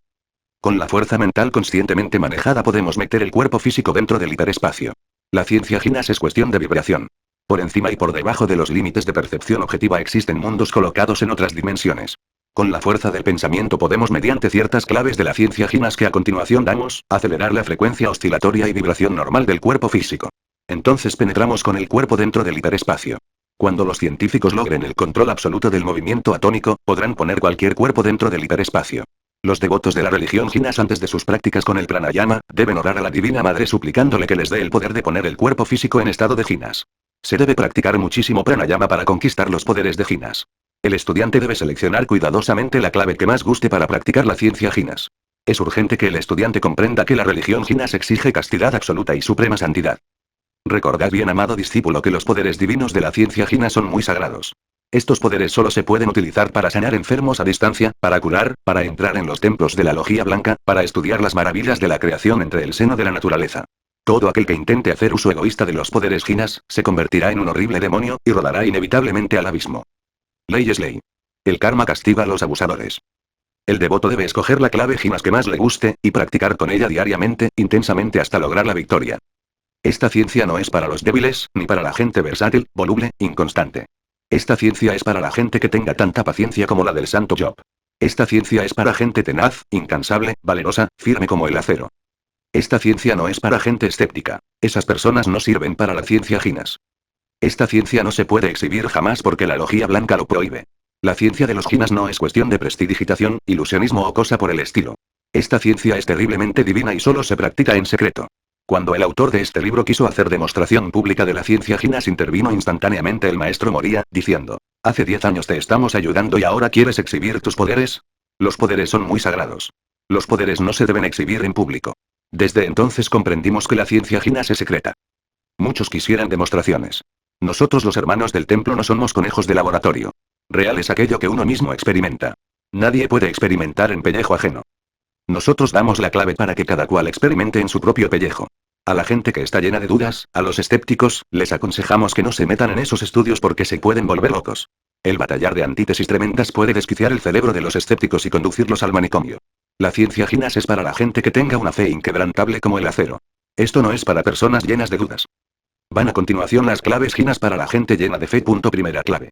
Con la fuerza mental conscientemente manejada podemos meter el cuerpo físico dentro del hiperespacio. La ciencia Ginas es cuestión de vibración. Por encima y por debajo de los límites de percepción objetiva existen mundos colocados en otras dimensiones. Con la fuerza del pensamiento podemos, mediante ciertas claves de la ciencia Ginas que a continuación damos, acelerar la frecuencia oscilatoria y vibración normal del cuerpo físico. Entonces penetramos con el cuerpo dentro del hiperespacio. Cuando los científicos logren el control absoluto del movimiento atónico, podrán poner cualquier cuerpo dentro del hiperespacio. Los devotos de la religión Ginas antes de sus prácticas con el pranayama, deben orar a la Divina Madre suplicándole que les dé el poder de poner el cuerpo físico en estado de Ginas. Se debe practicar muchísimo pranayama para conquistar los poderes de Ginas. El estudiante debe seleccionar cuidadosamente la clave que más guste para practicar la ciencia Ginas. Es urgente que el estudiante comprenda que la religión Ginas exige castidad absoluta y suprema santidad. Recordad, bien amado discípulo, que los poderes divinos de la ciencia Ginas son muy sagrados. Estos poderes solo se pueden utilizar para sanar enfermos a distancia, para curar, para entrar en los templos de la logia blanca, para estudiar las maravillas de la creación entre el seno de la naturaleza. Todo aquel que intente hacer uso egoísta de los poderes Ginas, se convertirá en un horrible demonio, y rodará inevitablemente al abismo. Ley es ley. El karma castiga a los abusadores. El devoto debe escoger la clave Ginas que más le guste, y practicar con ella diariamente, intensamente hasta lograr la victoria. Esta ciencia no es para los débiles, ni para la gente versátil, voluble, inconstante. Esta ciencia es para la gente que tenga tanta paciencia como la del santo Job. Esta ciencia es para gente tenaz, incansable, valerosa, firme como el acero. Esta ciencia no es para gente escéptica. Esas personas no sirven para la ciencia Ginas. Esta ciencia no se puede exhibir jamás porque la logia blanca lo prohíbe. La ciencia de los Ginas no es cuestión de prestidigitación, ilusionismo o cosa por el estilo. Esta ciencia es terriblemente divina y solo se practica en secreto. Cuando el autor de este libro quiso hacer demostración pública de la ciencia Ginas, intervino instantáneamente el maestro Moria, diciendo: hace 10 años te estamos ayudando y ahora quieres exhibir tus poderes. Los poderes son muy sagrados. Los poderes no se deben exhibir en público. Desde entonces comprendimos que la ciencia Ginas es secreta. Muchos quisieran demostraciones. Nosotros los hermanos del templo no somos conejos de laboratorio. Real es aquello que uno mismo experimenta. Nadie puede experimentar en pellejo ajeno. Nosotros damos la clave para que cada cual experimente en su propio pellejo. A la gente que está llena de dudas, a los escépticos, les aconsejamos que no se metan en esos estudios porque se pueden volver locos. El batallar de antítesis tremendas puede desquiciar el cerebro de los escépticos y conducirlos al manicomio. La ciencia Ginas es para la gente que tenga una fe inquebrantable como el acero. Esto no es para personas llenas de dudas. Van a continuación las claves Ginas para la gente llena de fe. Primera clave.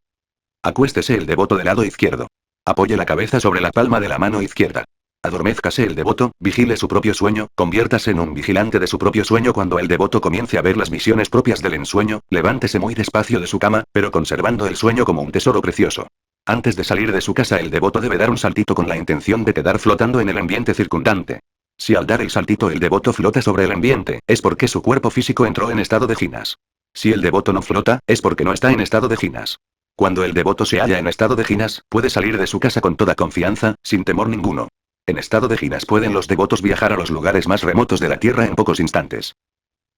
Acuéstese el devoto del lado izquierdo. Apoye la cabeza sobre la palma de la mano izquierda. Adormézcase el devoto, vigile su propio sueño, conviértase en un vigilante de su propio sueño cuando el devoto comience a ver las visiones propias del ensueño, levántese muy despacio de su cama, pero conservando el sueño como un tesoro precioso. Antes de salir de su casa el devoto debe dar un saltito con la intención de quedar flotando en el ambiente circundante. Si al dar el saltito el devoto flota sobre el ambiente, es porque su cuerpo físico entró en estado de Ginas. Si el devoto no flota, es porque no está en estado de Ginas. Cuando el devoto se halla en estado de Ginas, puede salir de su casa con toda confianza, sin temor ninguno. En estado de Ginas pueden los devotos viajar a los lugares más remotos de la Tierra en pocos instantes.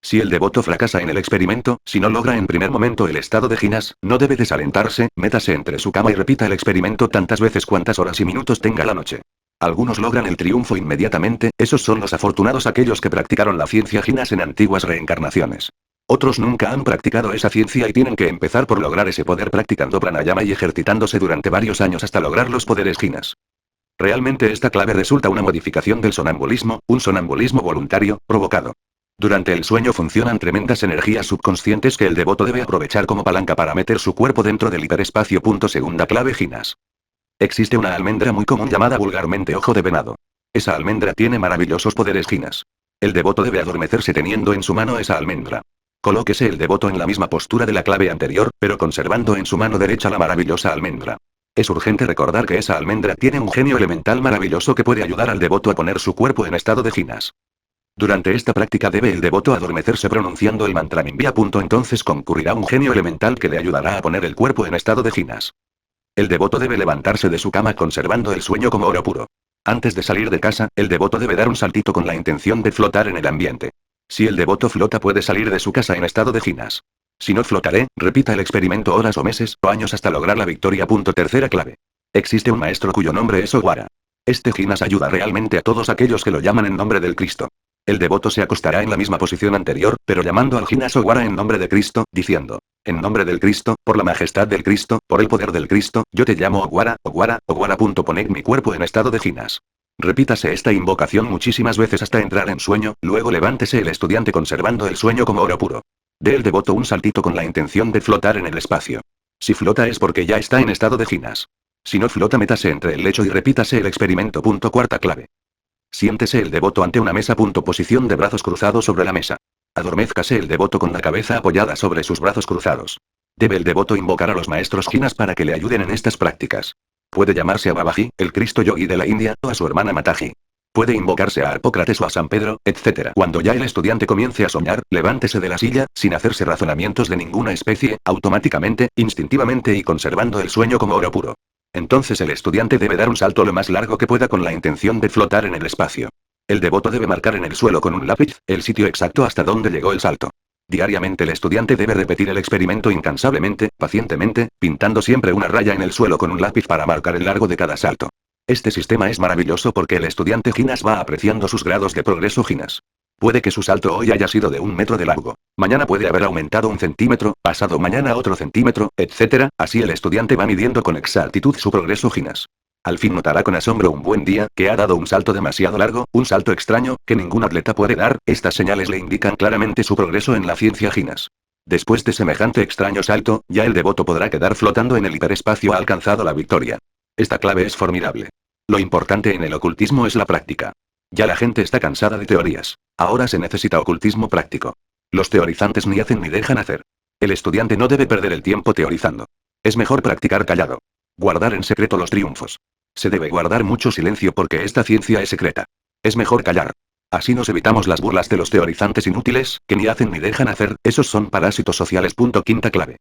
Si el devoto fracasa en el experimento, si no logra en primer momento el estado de Ginas, no debe desalentarse, métase entre su cama y repita el experimento tantas veces cuantas horas y minutos tenga la noche. Algunos logran el triunfo inmediatamente, esos son los afortunados aquellos que practicaron la ciencia Ginas en antiguas reencarnaciones. Otros nunca han practicado esa ciencia y tienen que empezar por lograr ese poder practicando pranayama y ejercitándose durante varios años hasta lograr los poderes Ginas. Realmente esta clave resulta una modificación del sonambulismo, un sonambulismo voluntario, provocado. Durante el sueño funcionan tremendas energías subconscientes que el devoto debe aprovechar como palanca para meter su cuerpo dentro del hiperespacio. Segunda clave Ginas. Existe una almendra muy común llamada vulgarmente ojo de venado. Esa almendra tiene maravillosos poderes Ginas. El devoto debe adormecerse teniendo en su mano esa almendra. Colóquese el devoto en la misma postura de la clave anterior, pero conservando en su mano derecha la maravillosa almendra. Es urgente recordar que esa almendra tiene un genio elemental maravilloso que puede ayudar al devoto a poner su cuerpo en estado de Ginas. Durante esta práctica debe el devoto adormecerse pronunciando el mantra Mimbia. Entonces concurrirá un genio elemental que le ayudará a poner el cuerpo en estado de Ginas. El devoto debe levantarse de su cama conservando el sueño como oro puro. Antes de salir de casa, el devoto debe dar un saltito con la intención de flotar en el ambiente. Si el devoto flota puede salir de su casa en estado de Ginas. Si no flotaré, repita el experimento horas o meses o años hasta lograr la victoria. Tercera clave. Existe un maestro cuyo nombre es Owara. Este Ginas ayuda realmente a todos aquellos que lo llaman en nombre del Cristo. El devoto se acostará en la misma posición anterior, pero llamando al Ginas Owara en nombre de Cristo, diciendo: en nombre del Cristo, por la majestad del Cristo, por el poder del Cristo, yo te llamo Owara, Owara, Owara. Poned mi cuerpo en estado de Ginas. Repítase esta invocación muchísimas veces hasta entrar en sueño, luego levántese el estudiante conservando el sueño como oro puro. Dé el devoto un saltito con la intención de flotar en el espacio. Si flota es porque ya está en estado de Ginas. Si no flota métase entre el lecho y repítase el experimento. Cuarta clave. Siéntese el devoto ante una mesa. Posición de brazos cruzados sobre la mesa. Adormézcase el devoto con la cabeza apoyada sobre sus brazos cruzados. Debe el devoto invocar a los maestros Ginas para que le ayuden en estas prácticas. Puede llamarse a Babaji, el Cristo Yogi de la India, o a su hermana Mataji. Puede invocarse a Arpócrates o a San Pedro, etc. Cuando ya el estudiante comience a soñar, levántese de la silla, sin hacerse razonamientos de ninguna especie, automáticamente, instintivamente y conservando el sueño como oro puro. Entonces el estudiante debe dar un salto lo más largo que pueda con la intención de flotar en el espacio. El devoto debe marcar en el suelo con un lápiz el sitio exacto hasta donde llegó el salto. Diariamente el estudiante debe repetir el experimento incansablemente, pacientemente, pintando siempre una raya en el suelo con un lápiz para marcar el largo de cada salto. Este sistema es maravilloso porque el estudiante Ginas va apreciando sus grados de progreso Ginas. Puede que su salto hoy haya sido de 1 metro de largo. Mañana puede haber aumentado 1 centímetro, pasado mañana otro centímetro, etc. Así el estudiante va midiendo con exactitud su progreso Ginas. Al fin notará con asombro un buen día que ha dado un salto demasiado largo, un salto extraño, que ningún atleta puede dar. Estas señales le indican claramente su progreso en la ciencia Ginas. Después de semejante extraño salto, ya el devoto podrá quedar flotando en el hiperespacio. Ha alcanzado la victoria. Esta clave es formidable. Lo importante en el ocultismo es la práctica. Ya la gente está cansada de teorías. Ahora se necesita ocultismo práctico. Los teorizantes ni hacen ni dejan hacer. El estudiante no debe perder el tiempo teorizando. Es mejor practicar callado. Guardar en secreto los triunfos. Se debe guardar mucho silencio porque esta ciencia es secreta. Es mejor callar. Así nos evitamos las burlas de los teorizantes inútiles, que ni hacen ni dejan hacer, esos son parásitos sociales. Quinta clave.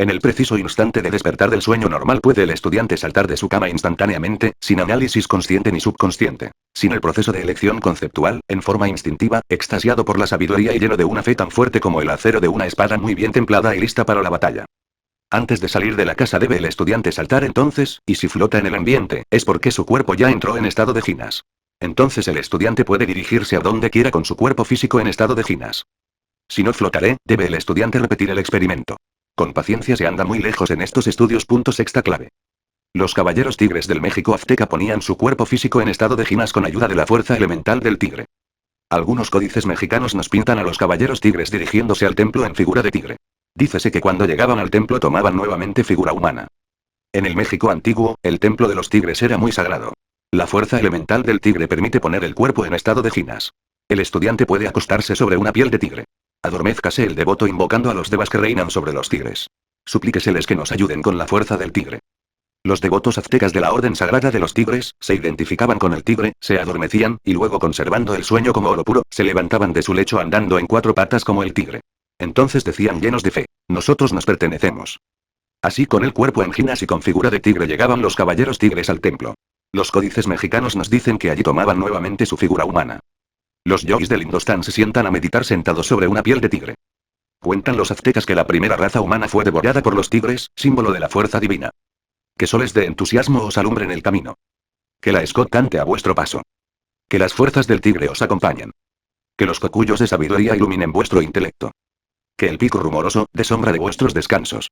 En el preciso instante de despertar del sueño normal puede el estudiante saltar de su cama instantáneamente, sin análisis consciente ni subconsciente, sin el proceso de elección conceptual, en forma instintiva, extasiado por la sabiduría y lleno de una fe tan fuerte como el acero de una espada muy bien templada y lista para la batalla. Antes de salir de la casa debe el estudiante saltar entonces, y si flota en el ambiente, es porque su cuerpo ya entró en estado de ginas. Entonces el estudiante puede dirigirse a donde quiera con su cuerpo físico en estado de ginas. Si no flotaré, debe el estudiante repetir el experimento. Con paciencia se anda muy lejos en estos estudios. Sexta clave. Los caballeros tigres del México azteca ponían su cuerpo físico en estado de ginas con ayuda de la fuerza elemental del tigre. Algunos códices mexicanos nos pintan a los caballeros tigres dirigiéndose al templo en figura de tigre. Dícese que cuando llegaban al templo tomaban nuevamente figura humana. En el México antiguo, el templo de los tigres era muy sagrado. La fuerza elemental del tigre permite poner el cuerpo en estado de ginas. El estudiante puede acostarse sobre una piel de tigre. Adormézcase el devoto invocando a los devas que reinan sobre los tigres. Suplíqueseles que nos ayuden con la fuerza del tigre. Los devotos aztecas de la Orden Sagrada de los Tigres, se identificaban con el tigre, se adormecían, y luego conservando el sueño como oro puro, se levantaban de su lecho andando en cuatro patas como el tigre. Entonces decían llenos de fe: nosotros nos pertenecemos. Así con el cuerpo en ginas y con figura de tigre llegaban los caballeros tigres al templo. Los códices mexicanos nos dicen que allí tomaban nuevamente su figura humana. Los yogis del Indostán se sientan a meditar sentados sobre una piel de tigre. Cuentan los aztecas que la primera raza humana fue devorada por los tigres, símbolo de la fuerza divina. Que soles de entusiasmo os alumbren el camino. Que la escot cante a vuestro paso. Que las fuerzas del tigre os acompañen. Que los cocuyos de sabiduría iluminen vuestro intelecto. Que el pico rumoroso dé sombra de vuestros descansos.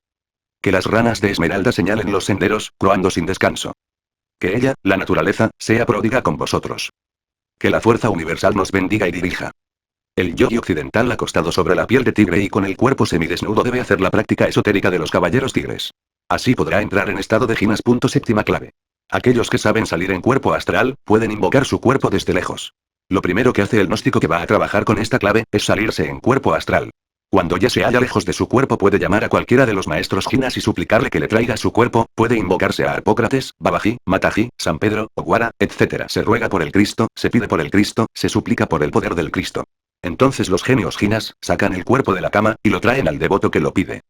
Que las ranas de esmeralda señalen los senderos, croando sin descanso. Que ella, la naturaleza, sea pródiga con vosotros. Que la fuerza universal nos bendiga y dirija. El yogi occidental acostado sobre la piel de tigre y con el cuerpo semidesnudo debe hacer la práctica esotérica de los caballeros tigres. Así podrá entrar en estado de ginas. Séptima clave. Aquellos que saben salir en cuerpo astral, pueden invocar su cuerpo desde lejos. Lo primero que hace el gnóstico que va a trabajar con esta clave, es salirse en cuerpo astral. Cuando ya se halla lejos de su cuerpo puede llamar a cualquiera de los maestros ginas y suplicarle que le traiga su cuerpo, puede invocarse a Arpócrates, Babaji, Mataji, San Pedro, Oguara, etc. Se ruega por el Cristo, se pide por el Cristo, se suplica por el poder del Cristo. Entonces los genios ginas, sacan el cuerpo de la cama, y lo traen al devoto que lo pide.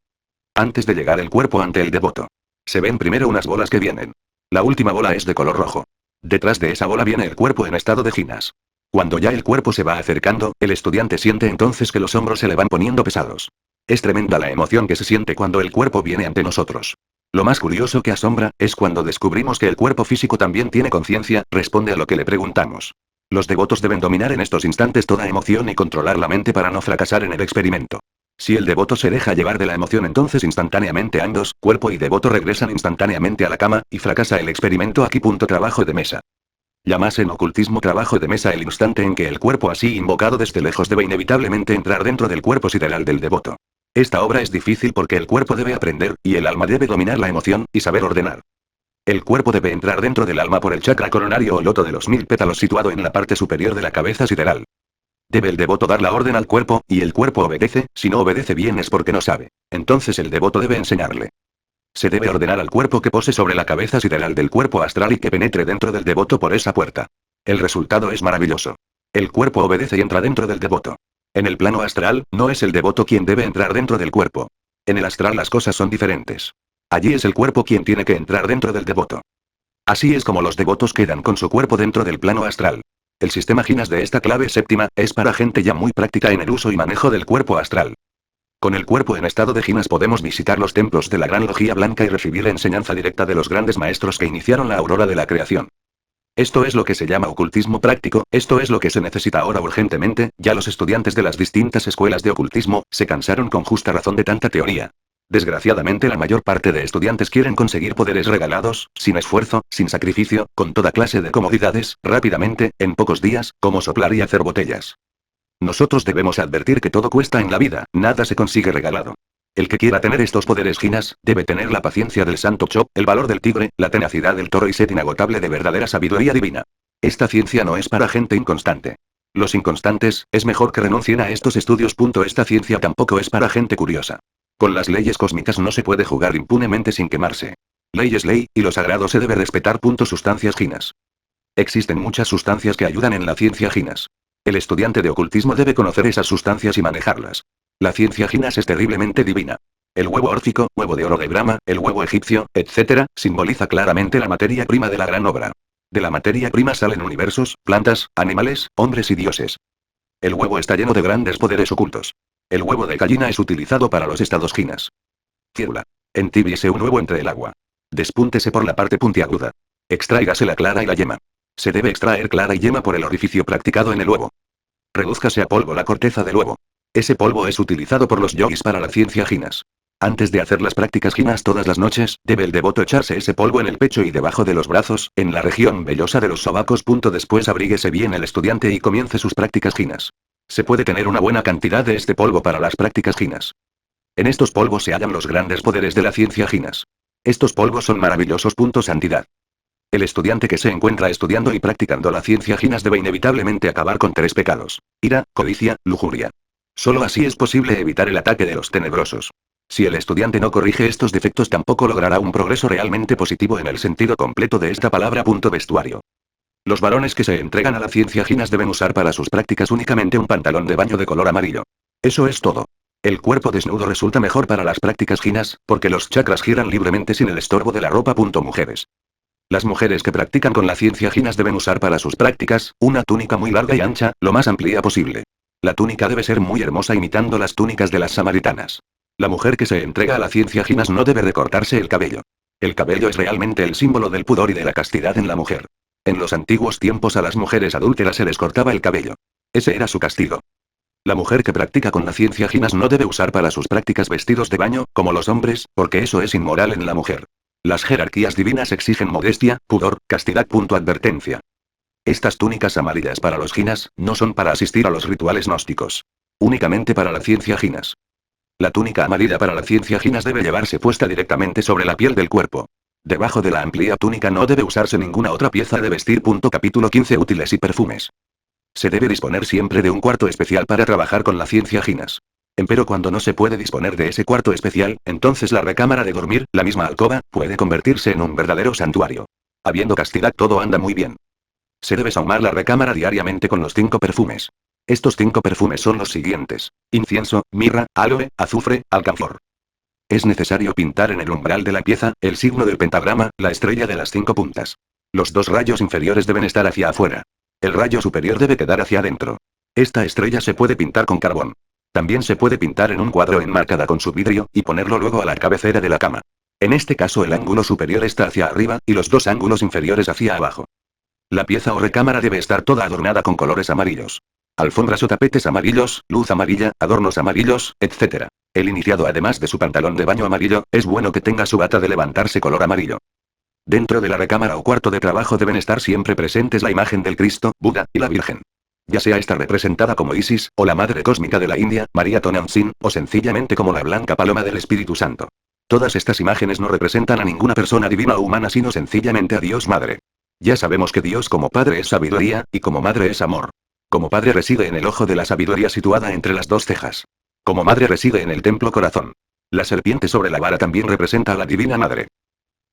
Antes de llegar el cuerpo ante el devoto, se ven primero unas bolas que vienen. La última bola es de color rojo. Detrás de esa bola viene el cuerpo en estado de ginas. Cuando ya el cuerpo se va acercando, el estudiante siente entonces que los hombros se le van poniendo pesados. Es tremenda la emoción que se siente cuando el cuerpo viene ante nosotros. Lo más curioso que asombra, es cuando descubrimos que el cuerpo físico también tiene conciencia, responde a lo que le preguntamos. Los devotos deben dominar en estos instantes toda emoción y controlar la mente para no fracasar en el experimento. Si el devoto se deja llevar de la emoción, entonces instantáneamente ambos, cuerpo y devoto, regresan instantáneamente a la cama, y fracasa el experimento aquí. Trabajo de mesa. Llamase en ocultismo trabajo de mesa el instante en que el cuerpo así invocado desde lejos debe inevitablemente entrar dentro del cuerpo sideral del devoto. Esta obra es difícil porque el cuerpo debe aprender, y el alma debe dominar la emoción, y saber ordenar. El cuerpo debe entrar dentro del alma por el chakra coronario o loto de los 1000 pétalos situado en la parte superior de la cabeza sideral. Debe el devoto dar la orden al cuerpo, y el cuerpo obedece. Si no obedece bien es porque no sabe. Entonces el devoto debe enseñarle. Se debe ordenar al cuerpo que pose sobre la cabeza sideral del cuerpo astral y que penetre dentro del devoto por esa puerta. El resultado es maravilloso. El cuerpo obedece y entra dentro del devoto. En el plano astral, no es el devoto quien debe entrar dentro del cuerpo. En el astral las cosas son diferentes. Allí es el cuerpo quien tiene que entrar dentro del devoto. Así es como los devotos quedan con su cuerpo dentro del plano astral. El sistema ginas de esta clave séptima, es para gente ya muy práctica en el uso y manejo del cuerpo astral. Con el cuerpo en estado de ginas podemos visitar los templos de la Gran Logía Blanca y recibir enseñanza directa de los grandes maestros que iniciaron la aurora de la creación. Esto es lo que se llama ocultismo práctico, esto es lo que se necesita ahora urgentemente. Ya los estudiantes de las distintas escuelas de ocultismo, se cansaron con justa razón de tanta teoría. Desgraciadamente la mayor parte de estudiantes quieren conseguir poderes regalados, sin esfuerzo, sin sacrificio, con toda clase de comodidades, rápidamente, en pocos días, como soplar y hacer botellas. Nosotros debemos advertir que todo cuesta en la vida, nada se consigue regalado. El que quiera tener estos poderes ginas, debe tener la paciencia del santo Chop, el valor del tigre, la tenacidad del toro y sed inagotable de verdadera sabiduría divina. Esta ciencia no es para gente inconstante. Los inconstantes, es mejor que renuncien a estos estudios. Esta ciencia tampoco es para gente curiosa. Con las leyes cósmicas no se puede jugar impunemente sin quemarse. Ley es ley, y lo sagrado se debe respetar. Sustancias ginas. Existen muchas sustancias que ayudan en la ciencia ginas. El estudiante de ocultismo debe conocer esas sustancias y manejarlas. La ciencia ginas es terriblemente divina. El huevo órfico, huevo de oro de Brahma, el huevo egipcio, etc., simboliza claramente la materia prima de la gran obra. De la materia prima salen universos, plantas, animales, hombres y dioses. El huevo está lleno de grandes poderes ocultos. El huevo de gallina es utilizado para los estados ginas. Fírula. Entibiese un huevo entre el agua. Despúntese por la parte puntiaguda. Extráigase la clara y la yema. Se debe extraer clara y yema por el orificio practicado en el huevo. Redúzcase a polvo la corteza del huevo. Ese polvo es utilizado por los yogis para la ciencia ginas. Antes de hacer las prácticas ginas todas las noches, debe el devoto echarse ese polvo en el pecho y debajo de los brazos, en la región vellosa de los sobacos. Después abríguese bien el estudiante y comience sus prácticas ginas. Se puede tener una buena cantidad de este polvo para las prácticas ginas. En estos polvos se hallan los grandes poderes de la ciencia ginas. Estos polvos son maravillosos. Santidad. El estudiante que se encuentra estudiando y practicando la ciencia ginas debe inevitablemente acabar con 3 pecados: ira, codicia, lujuria. Solo así es posible evitar el ataque de los tenebrosos. Si el estudiante no corrige estos defectos tampoco logrará un progreso realmente positivo en el sentido completo de esta palabra. Vestuario. Los varones que se entregan a la ciencia ginas deben usar para sus prácticas únicamente un pantalón de baño de color amarillo. Eso es todo. El cuerpo desnudo resulta mejor para las prácticas ginas, porque los chakras giran libremente sin el estorbo de la ropa. Mujeres. Las mujeres que practican con la ciencia ginas deben usar para sus prácticas una túnica muy larga y ancha, lo más amplia posible. La túnica debe ser muy hermosa imitando las túnicas de las samaritanas. La mujer que se entrega a la ciencia ginas no debe recortarse el cabello. El cabello es realmente el símbolo del pudor y de la castidad en la mujer. En los antiguos tiempos a las mujeres adúlteras se les cortaba el cabello. Ese era su castigo. La mujer que practica con la ciencia ginas no debe usar para sus prácticas vestidos de baño, como los hombres, porque eso es inmoral en la mujer. Las jerarquías divinas exigen modestia, pudor, castidad. Advertencia. Estas túnicas amarillas para los ginas, no son para asistir a los rituales gnósticos. Únicamente para la ciencia ginas. La túnica amarilla para la ciencia ginas debe llevarse puesta directamente sobre la piel del cuerpo. Debajo de la amplia túnica no debe usarse ninguna otra pieza de vestir. Capítulo 15. Útiles y perfumes. Se debe disponer siempre de un cuarto especial para trabajar con la ciencia ginas. Empero cuando no se puede disponer de ese cuarto especial, entonces la recámara de dormir, la misma alcoba, puede convertirse en un verdadero santuario. Habiendo castidad todo anda muy bien. Se debe sahumar la recámara diariamente con los 5 perfumes. Estos 5 perfumes son los siguientes: incienso, mirra, aloe, azufre, alcanfor. Es necesario pintar en el umbral de la pieza el signo del pentagrama, la estrella de las 5 puntas. Los 2 rayos inferiores deben estar hacia afuera. El rayo superior debe quedar hacia adentro. Esta estrella se puede pintar con carbón. También se puede pintar en un cuadro enmarcada con su vidrio, y ponerlo luego a la cabecera de la cama. En este caso el ángulo superior está hacia arriba, y los 2 ángulos inferiores hacia abajo. La pieza o recámara debe estar toda adornada con colores amarillos. Alfombras o tapetes amarillos, luz amarilla, adornos amarillos, etc. El iniciado, además de su pantalón de baño amarillo, es bueno que tenga su bata de levantarse color amarillo. Dentro de la recámara o cuarto de trabajo deben estar siempre presentes la imagen del Cristo, Buda, y la Virgen. Ya sea esta representada como Isis, o la Madre Cósmica de la India, María Tonantzin, o sencillamente como la blanca paloma del Espíritu Santo. Todas estas imágenes no representan a ninguna persona divina o humana sino sencillamente a Dios Madre. Ya sabemos que Dios como Padre es sabiduría, y como Madre es amor. Como Padre reside en el ojo de la sabiduría situada entre las 2 cejas. Como Madre reside en el templo corazón. La serpiente sobre la vara también representa a la Divina Madre.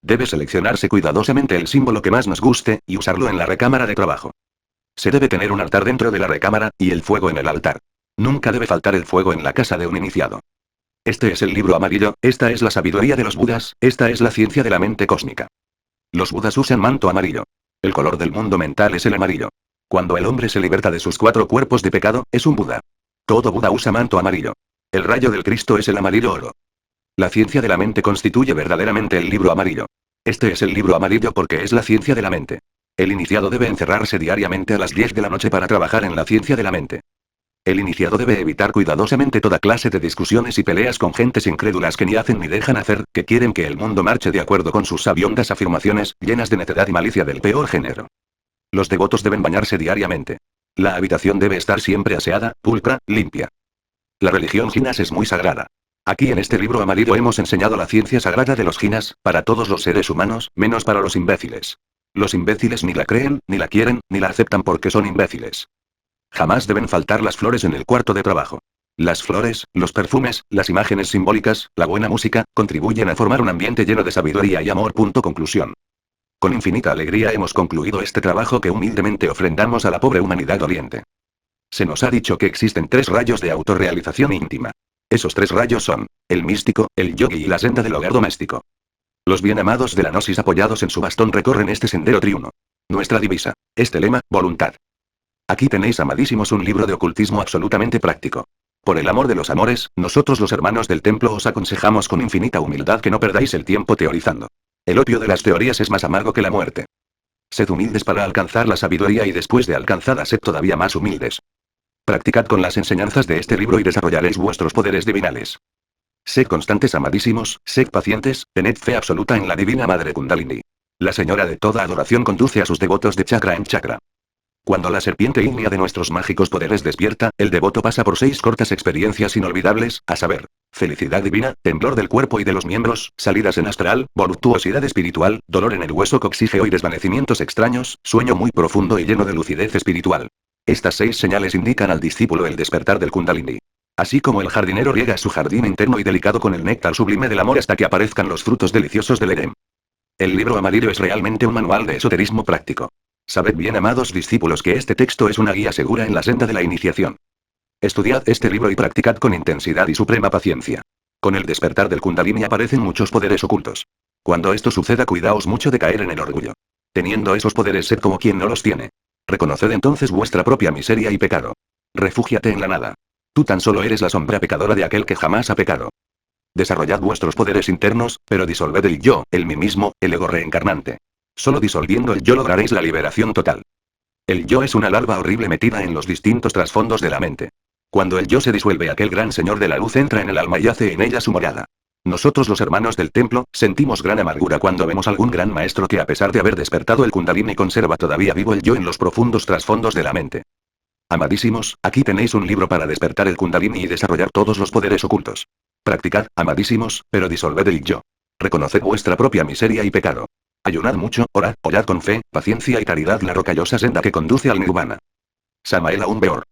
Debe seleccionarse cuidadosamente el símbolo que más nos guste, y usarlo en la recámara de trabajo. Se debe tener un altar dentro de la recámara, y el fuego en el altar. Nunca debe faltar el fuego en la casa de un iniciado. Este es el libro amarillo, esta es la sabiduría de los Budas, esta es la ciencia de la mente cósmica. Los Budas usan manto amarillo. El color del mundo mental es el amarillo. Cuando el hombre se liberta de sus 4 cuerpos de pecado, es un Buda. Todo Buda usa manto amarillo. El rayo del Cristo es el amarillo oro. La ciencia de la mente constituye verdaderamente el libro amarillo. Este es el libro amarillo porque es la ciencia de la mente. El iniciado debe encerrarse diariamente a las 10 de la noche para trabajar en la ciencia de la mente. El iniciado debe evitar cuidadosamente toda clase de discusiones y peleas con gentes incrédulas que ni hacen ni dejan hacer, que quieren que el mundo marche de acuerdo con sus sabiondas afirmaciones, llenas de necedad y malicia del peor género. Los devotos deben bañarse diariamente. La habitación debe estar siempre aseada, pulcra, limpia. La religión jinas es muy sagrada. Aquí en este libro amarillo hemos enseñado la ciencia sagrada de los jinas, para todos los seres humanos, menos para los imbéciles. Los imbéciles ni la creen, ni la quieren, ni la aceptan porque son imbéciles. Jamás deben faltar las flores en el cuarto de trabajo. Las flores, los perfumes, las imágenes simbólicas, la buena música, contribuyen a formar un ambiente lleno de sabiduría y amor. Conclusión. Con infinita alegría hemos concluido este trabajo que humildemente ofrendamos a la pobre humanidad doliente. Se nos ha dicho que existen 3 rayos de autorrealización íntima. Esos tres rayos son el místico, el yogi y la senda del hogar doméstico. Los bien amados de la Gnosis apoyados en su bastón recorren este sendero triuno. Nuestra divisa, este lema, voluntad. Aquí tenéis, amadísimos, un libro de ocultismo absolutamente práctico. Por el amor de los amores, nosotros los hermanos del templo os aconsejamos con infinita humildad que no perdáis el tiempo teorizando. El opio de las teorías es más amargo que la muerte. Sed humildes para alcanzar la sabiduría y después de alcanzada sed todavía más humildes. Practicad con las enseñanzas de este libro y desarrollaréis vuestros poderes divinales. Sed constantes, amadísimos, sed pacientes, tened fe absoluta en la divina Madre Kundalini. La señora de toda adoración conduce a sus devotos de chakra en chakra. Cuando la serpiente ígnea de nuestros mágicos poderes despierta, el devoto pasa por 6 cortas experiencias inolvidables, a saber, felicidad divina, temblor del cuerpo y de los miembros, salidas en astral, voluptuosidad espiritual, dolor en el hueso coxígeo y desvanecimientos extraños, sueño muy profundo y lleno de lucidez espiritual. Estas 6 señales indican al discípulo el despertar del Kundalini. Así como el jardinero riega su jardín interno y delicado con el néctar sublime del amor hasta que aparezcan los frutos deliciosos del Edén. El libro amarillo es realmente un manual de esoterismo práctico. Sabed bien, amados discípulos, que este texto es una guía segura en la senda de la iniciación. Estudiad este libro y practicad con intensidad y suprema paciencia. Con el despertar del Kundalini aparecen muchos poderes ocultos. Cuando esto suceda, cuidaos mucho de caer en el orgullo. Teniendo esos poderes, sed como quien no los tiene. Reconoced entonces vuestra propia miseria y pecado. Refúgiate en la nada. Tú tan solo eres la sombra pecadora de aquel que jamás ha pecado. Desarrollad vuestros poderes internos, pero disolved el yo, el mí mismo, el ego reencarnante. Solo disolviendo el yo lograréis la liberación total. El yo es una larva horrible metida en los distintos trasfondos de la mente. Cuando el yo se disuelve, aquel gran señor de la luz entra en el alma y hace en ella su morada. Nosotros, los hermanos del templo, sentimos gran amargura cuando vemos algún gran maestro que, a pesar de haber despertado el Kundalini, conserva todavía vivo el yo en los profundos trasfondos de la mente. Amadísimos, aquí tenéis un libro para despertar el Kundalini y desarrollar todos los poderes ocultos. Practicad, amadísimos, pero disolved el yo. Reconoced vuestra propia miseria y pecado. Ayunad mucho, orad con fe, paciencia y caridad la rocallosa senda que conduce al nirvana. Samael Aun Beor.